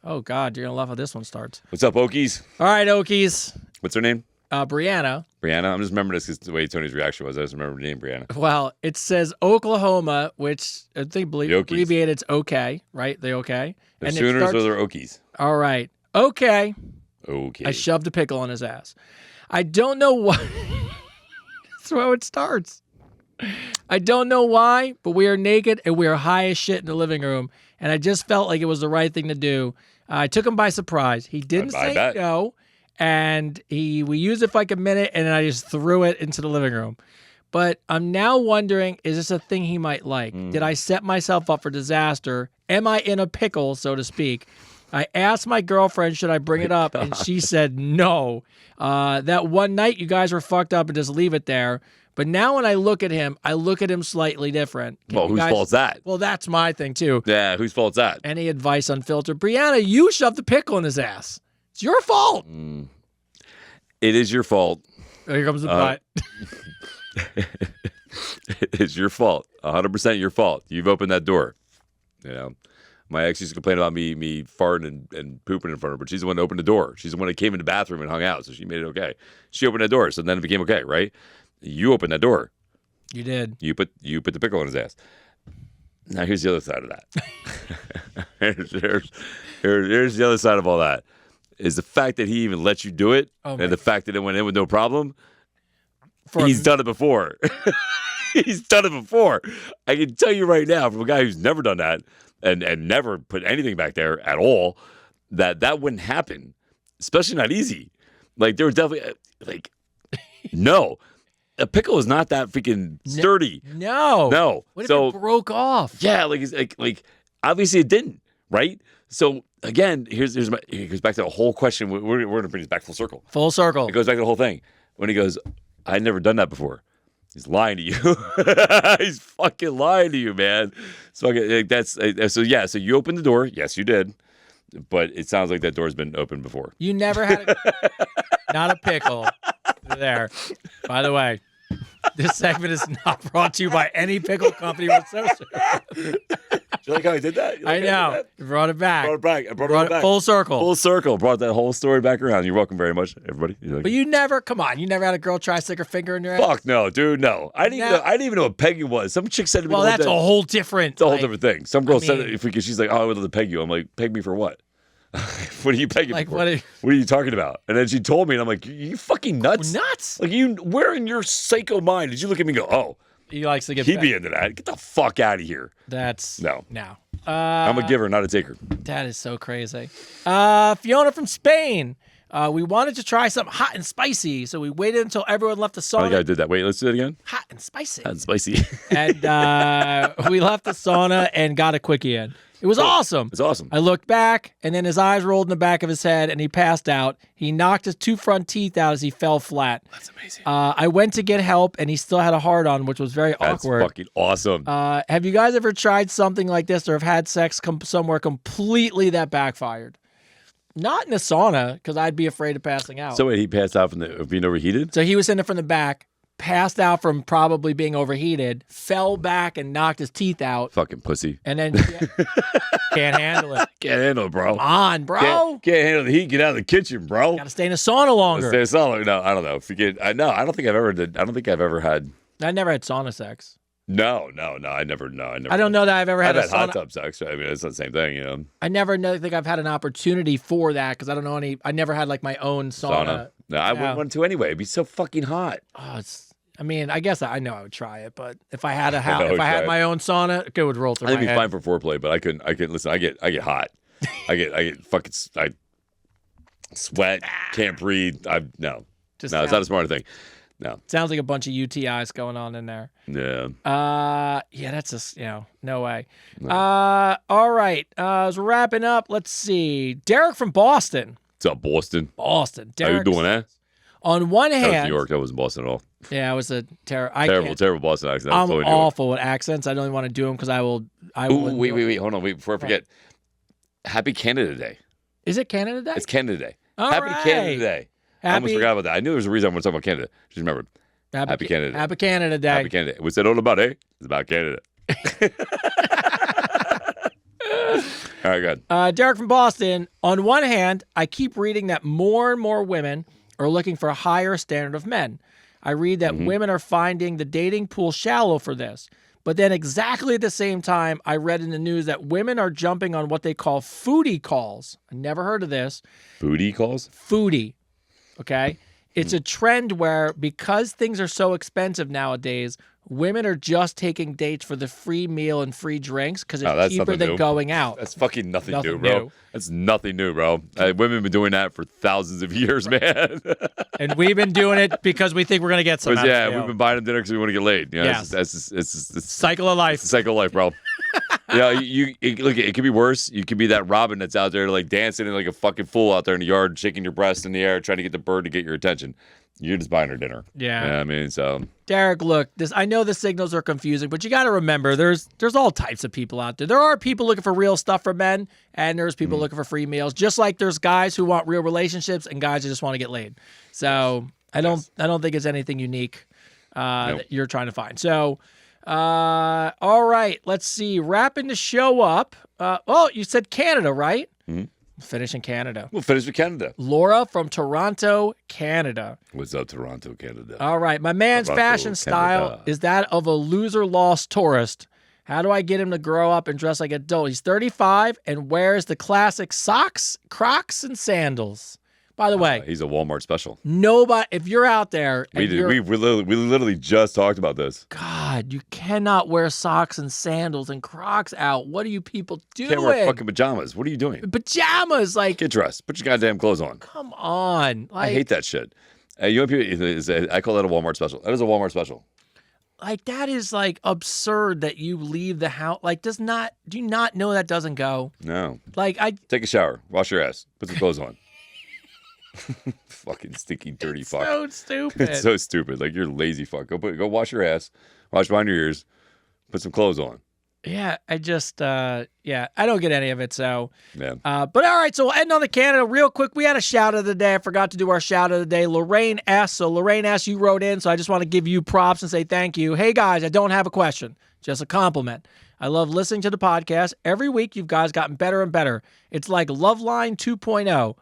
Oh, God, you're going to love how this one starts. What's up, Okies? All right, Okies. What's her name? Brianna. Brianna. I'm just remembering this because the way Tony's reaction was. I just remember the name Brianna. Well, it says Oklahoma, which I think abbreviated it's okay, right? They okay. The and Sooners or the Okies? All right. Okay. Okay. I shoved a pickle on his ass. I don't know why. That's how it starts. I don't know why, but we are naked and we are high as shit in the living room. And I just felt like it was the right thing to do. I took him by surprise. He didn't say no. And we used it for like a minute and then I just threw it into the living room. But I'm now wondering, is this a thing he might like? Did I set myself up for disaster? Am I in a pickle, so to speak? I asked my girlfriend, should I bring it up? And she said no. That one night you guys were fucked up and just leave it there. But now when I look at him slightly different. Well, whose fault's that? Well, that's my thing too. Yeah, whose fault's that? Any advice unfiltered? Brianna, you shoved the pickle in his ass. It's your fault. It is your fault. Here comes the butt. It is your fault. 100% your fault. You've opened that door. You know, my ex used to complain about me farting and pooping in front of her, but she's the one that opened the door. She's the one that came in the bathroom and hung out, so she made it okay. She opened that door, so then it became okay, right? You opened that door. You did. You put the pickle in his ass. Now here's the other side of that. here's the other side of all that. Is the fact that he even let you do it, and the fact that it went in with no problem. He's done it before. He's done it before. I can tell you right now, from a guy who's never done that and never put anything back there at all, that wouldn't happen. Especially not easy. Like there was definitely no. A pickle is not that freaking sturdy. No. What if it broke off? Yeah, like obviously it didn't, right? So again, it goes back to the whole question. We're going to bring this back full circle. Full circle. It goes back to the whole thing. When he goes, I'd never done that before. He's lying to you. He's fucking lying to you, man. So so you opened the door. Yes, you did. But it sounds like that door's been opened before. You never had not a pickle there. By the way, this segment is not brought to you by any pickle company whatsoever. Do you like how I did that? I know. You brought it back. I brought it back. Full circle. Full circle. Brought that whole story back around. You're welcome very much, everybody. But you never had a girl try to stick her finger in your ass? Fuck no, dude, no. I didn't even know what pegging was. Some chick said to me, well, that's a whole different. It's a whole different thing. Some girl said it because she's like, oh, I would love to peg you. I'm like, peg me for what? What are you pegging me for? What are you talking about? And then she told me, and I'm like, you fucking nuts? Nuts? Like, where in your psycho mind did you look at me and go, oh, he likes to get he'd be into that. Get the fuck out of here. That's no. I'm a giver, not a taker. That is so crazy. Fiona from Spain. We wanted to try something hot and spicy, so we waited until everyone left the sauna. I think I did that. Wait, let's do that again. Hot and spicy. Hot and spicy. And we left the sauna and got a quickie in. It was awesome. It's awesome. I looked back, and then his eyes rolled in the back of his head, and he passed out. He knocked his 2 front teeth out as he fell flat. That's amazing. I went to get help, and he still had a hard-on, which was very awkward. That's fucking awesome. Have you guys ever tried something like this or have had sex somewhere completely that backfired? Not in a sauna, because I'd be afraid of passing out. So wait, he passed out from being overheated? So he was in it from the back, passed out from probably being overheated, fell back and knocked his teeth out. Fucking pussy. And then can't handle it. Can't handle it, bro. Come on, bro. Can't handle the heat. Get out of the kitchen, bro. Gotta stay in a sauna longer. Stay in a sauna. No, I don't know. I don't think I've ever did. I don't think I've ever had. I never had sauna sex. No. I never. I don't know that I've ever had. I've had hot tub sex. I mean, it's not the same thing, you know. I never think I've had an opportunity for that because I don't know any. I never had like my own sauna. No, I wouldn't want to anyway. It'd be so fucking hot. Oh, I mean, I guess I know I would try it, but if I had my own sauna, it would roll through my head. I think it'd be fine for foreplay, but I couldn't. Listen, I get hot. I get fucking. I sweat. Can't breathe. No, it's not a smart thing. No. Sounds like a bunch of UTIs going on in there. Yeah. Yeah, that's just, no way. No. All right. As we're wrapping up, let's see. Derek from Boston. What's up, Boston? Boston. How you Derek doing, eh? On one That was hand, New York. That wasn't Boston at all. yeah, it was a Terrible Boston accent. I'm Totally awful with accents. I don't even want to do them because I will. Ooh, wait. Hold on. Wait, before I forget. Happy Canada Day. Is it Canada Day? It's Canada Day. All Happy right. Canada Day. I almost Happy- forgot about that. I knew there was a reason I want to talk about Canada. Just remembered. Happy Canada Day. Happy Canada Day. Happy Canada Day. What's that all about, eh? It's about Canada. All right, good. Derek from Boston. On one hand, I keep reading that more and more women are looking for a higher standard of men. I read that women are finding the dating pool shallow for this. But then exactly at the same time, I read in the news that women are jumping on what they call foodie calls. I never heard of this. Booty calls? Foodie. Okay? It's a trend where because things are so expensive nowadays, women are just taking dates for the free meal and free drinks because it's that's cheaper nothing than new. going out. That's fucking nothing new, Nothing bro. new. That's nothing new, bro. Women have been doing that for thousands of years, man. And we've been doing it because we think we're going to get some out of it. We've been buying them dinner because we want to get laid. You know, Yes. it's Cycle of life. the cycle of life, bro. Look, it could be worse. You could be that Robin that's out there like dancing in like a fucking fool out there in the yard, shaking your breast in the air, trying to get the bird to get your attention. You're just buying her dinner. Yeah. You know what I mean, so Derek, look, I know the signals are confusing, but you got to remember there's all types of people out there. There are people looking for real stuff for men, and there's people looking for free meals. Just like there's guys who want real relationships and guys who just want to get laid. So I don't think it's anything unique that you're trying to find. So, all right, let's see. Wrapping the show up. You said Canada, right? Mm-hmm. Finish in Canada. we'll finish with Canada. Laura from Toronto, Canada. What's up, Toronto, Canada? All right. My man's Toronto, fashion style Canada. is that of a loser lost tourist. How do I get him to grow up and dress like an adult? He's 35 and wears the classic socks, Crocs, and sandals. By the way, He's a Walmart special. nobody, if you're out there, and We literally just talked about this. God, you cannot wear socks and sandals and Crocs out. What are you people doing? Can't wear fucking pajamas. What are you doing? Pajamas, like, Get dressed. Put your goddamn clothes on. come on. Like, I hate that shit. You know, people, I call that a Walmart special. That is a Walmart special. Like, that is like absurd that you leave the house. Like, do you not know that doesn't go? No. Like, Take a shower. Wash your ass. Put some clothes on. Fucking stinky, dirty fuck. so stupid. It's so stupid. Like, you're lazy fuck. Go wash your ass. Wash behind your ears. Put some clothes on. Yeah, I just, I don't get any of it. So, Yeah. but all right, so we'll end on the Canada real quick. We had a shout of the day. I forgot to do our shout of the day. Lorraine S. So Lorraine S., you wrote in, so I just want to give you props and say thank you. Hey guys, I don't have a question, just a compliment. I love listening to the podcast. Every week, you guys gotten better and better. It's like Loveline 2.0.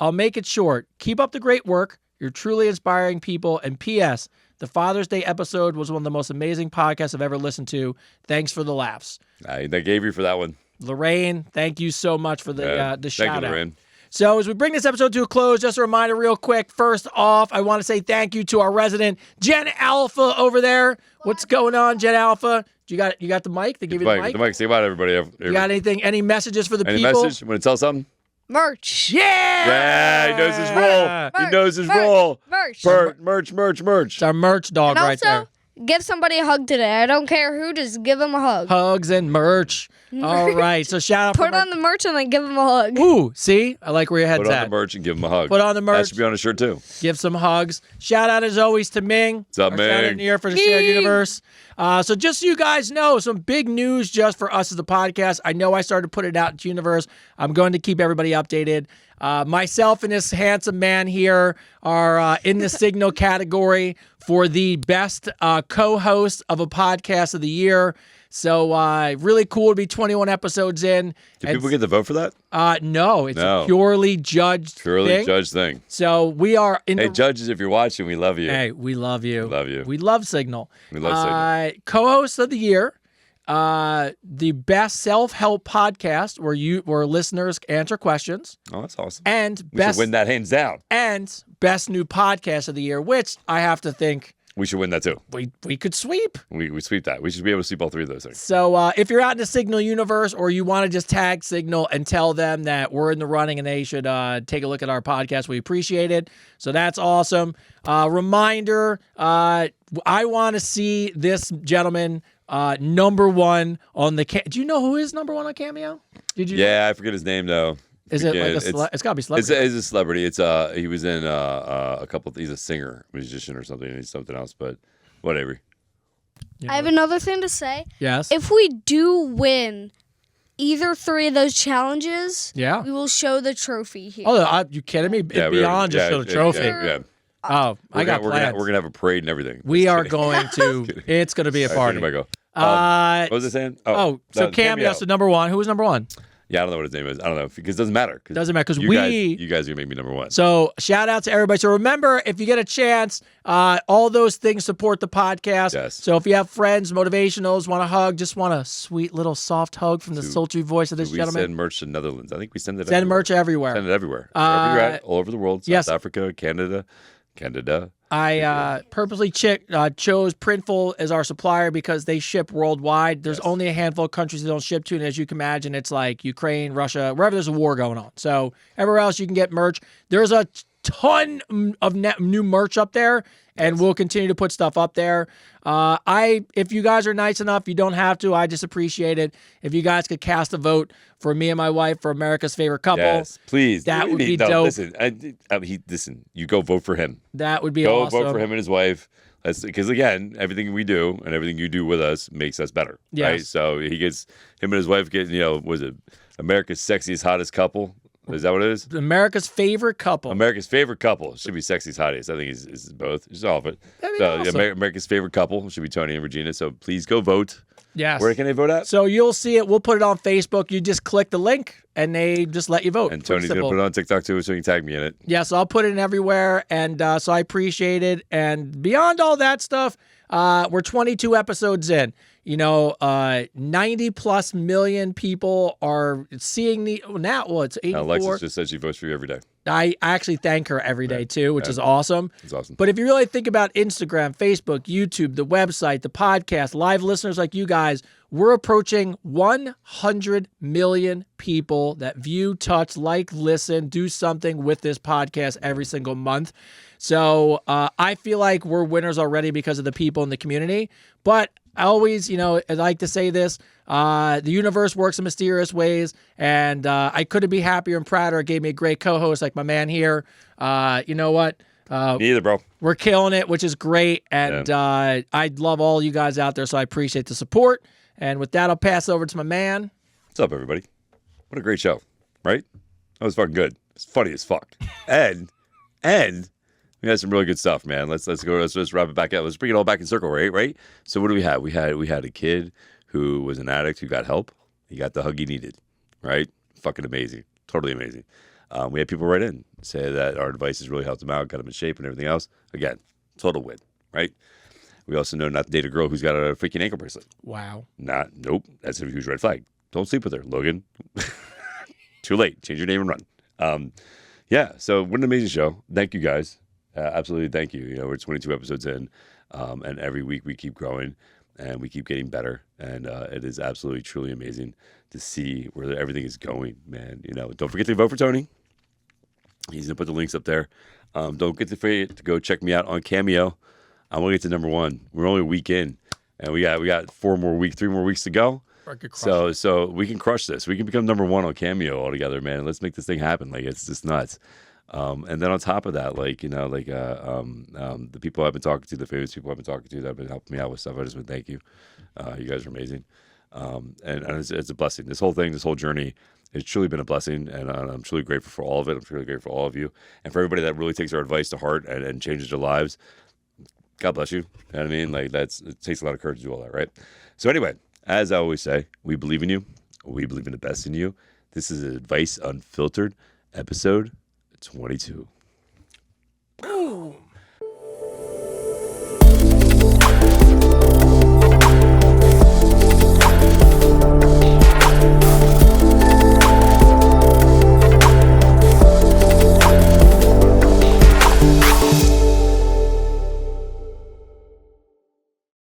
I'll make it short. Keep up the great work. You're truly inspiring people. And P.S., the Father's Day episode was one of the most amazing podcasts I've ever listened to. Thanks for the laughs. I gave you for that one. Lorraine, thank you so much for the Thank shout you, out. Lorraine. So as we bring this episode to a close, just a reminder real quick. First off, I want to say thank you to our resident Gen Alpha over there. What's going on, Gen Alpha? You got the mic? They give you the mic? The mic. Say bye to everybody. You got anything? Any messages for the Any people? message? Want to tell something? Merch. Yeah! Yeah, he knows his role. He knows his Merch. role. Merch. Merch. It's our merch dog And right also, there. give somebody a hug today. I don't care who, just give them a hug. Hugs and merch. All right. So shout out. Put on the merch and then give them a hug. Ooh, see? I like where your head's Put on at. the merch and give him a hug. Put on the That merch. should be on a shirt too. Give some hugs. Shout out as always to Ming. What's up, Our shout out Ming? in here for the shared universe. So just so you guys know, some big news just for us as a podcast. I know I started to put it out into universe. I'm going to keep everybody updated. Myself and this handsome man here are in the signal category for the best co-host of a podcast of the year. So really cool to be 21 episodes in. Do people get to vote for that? No, it's No. a purely judged Purely thing. judge thing. So we are in Hey, the... judges, if you're watching, we love you. Hey, we love you. We love you. We love Signal. We love Signal. Co-host of the year, the best self-help podcast where listeners answer questions, Oh, that's awesome. and We should win that hands down. and best new podcast of the year, which I have to think We should win that too. we could sweep. We sweep that. We should be able to sweep all three of those things. So if you're out in the Signal universe or you want to just tag Signal and tell them that we're in the running and they should take a look at our podcast, we appreciate it. So that's awesome. Reminder, I want to see this gentleman number one on the... Do you know who is number one on Cameo? Did you know? Yeah, I forget his name though. Is it Yeah, like it's got to be celebrity? It's a celebrity. It's he was in a couple. He's a singer, musician, or something. And he's something else, but whatever. You I have know. another thing to say. Yes. If we do win either 3 of those challenges, Yeah. we will show the trophy here. Oh, you kidding me? It's Yeah, beyond just show the trophy. Yeah. Oh, I got plans. We're gonna have a parade and everything. We Just are kidding. going to. It's going to be a All right, party. where do I go? What What was I saying? so the Cameo. So number 1. Who was number 1? Yeah, I don't know what his name is. I don't know because it doesn't matter. Doesn't matter because you we. guys are gonna make me number 1. So shout out to everybody. So remember, if you get a chance, all those things support the podcast. Yes. So if you have friends, motivationals, want a hug, just want a sweet little soft hug from the sultry voice of this we gentleman. send merch to Netherlands. I think we send it. Send everywhere. merch everywhere. Send it everywhere. Wherever you're at, all over the world. South yes. Africa, Canada. I purposely chose Printful as our supplier because they ship worldwide. There's only a handful of countries they don't ship to, and as you can imagine, it's like Ukraine, Russia, wherever there's a war going on. So everywhere else you can get merch. There's a ton of new merch up there, and we'll continue to put stuff up there. If you guys are nice enough, you don't have to. I just appreciate it. If you guys could cast a vote for me and my wife for America's favorite couple, Yes, please. that would be dope. Listen, you go vote for him. That would be Go awesome. vote for him and his wife. Because again, everything we do and everything you do with us makes us better. Yes. Right? So him and his wife get, was it America's sexiest, hottest couple? Is that what it is? America's favorite couple. America's favorite couple should be sexiest, hottest. I think it's both. It's all of it. That'd be So awesome. America's favorite couple should be Tony and Regina. So please go vote. Yes. Where can they vote at? So you'll see it. We'll put it on Facebook. You just click the link, and they just let you vote. And Pretty Tony's going to simple. put it on TikTok too, so you can tag me in it. Yeah, so I'll put it in everywhere, and so I appreciate it. And beyond all that stuff, we're 22 episodes in. 90+ million people are seeing the now. Well, it's 84. Alexis just said she votes for you every day. I actually thank her every day too, which is awesome. It's awesome. But if you really think about Instagram, Facebook, YouTube, the website, the podcast, live listeners like you guys, we're approaching 100 million people that view, touch, like, listen, do something with this podcast every single month. So I feel like we're winners already because of the people in the community. But I always, I like to say this, the universe works in mysterious ways, and I couldn't be happier and prouder. It gave me a great co-host like my man here. You know what? Neither, bro. We're killing it, which is great, and I love all you guys out there, so I appreciate the support. And with that, I'll pass over to my man. What's up, everybody? What a great show, right? That was fucking good. It's funny as fuck. And we had some really good stuff, man. Let's go. Let's just wrap it back up. Let's bring it all back in circle, right? So what do we have? We had a kid who was an addict who got help. He got the hug he needed, right? Fucking amazing. Totally amazing. We had people write in, say that our advice has really helped him out, got him in shape and everything else. Again, total win, right? We also know not to date a girl who's got a freaking ankle bracelet. Wow. Nope. That's a huge red flag. Don't sleep with her, Logan. Too late. Change your name and run. Yeah. So what an amazing show. Thank you guys. Absolutely. Thank you. We're 22 episodes in, and every week we keep growing and we keep getting better. And it is absolutely, truly amazing to see where everything is going, man. Don't forget to vote for Tony. He's going to put the links up there. Don't forget to go check me out on Cameo. I'm going to get to number 1. We're only a week in, and we got 3 more weeks to go. So we can crush this. We can become number 1 on Cameo altogether, man. Let's make this thing happen. Like, it's just nuts. And then on top of that, the people I've been talking to, the famous people I've been talking to that have been helping me out with stuff, I just want to thank you. You guys are amazing. And it's a blessing. This whole journey has truly been a blessing, and I'm truly grateful for all of it. I'm truly grateful for all of you. And for everybody that really takes our advice to heart and changes their lives, God bless you. You know what I mean? Like, it takes a lot of courage to do all that, right? So anyway, as I always say, we believe in you. We believe in the best in you. This is Advice Unfiltered, episode 22.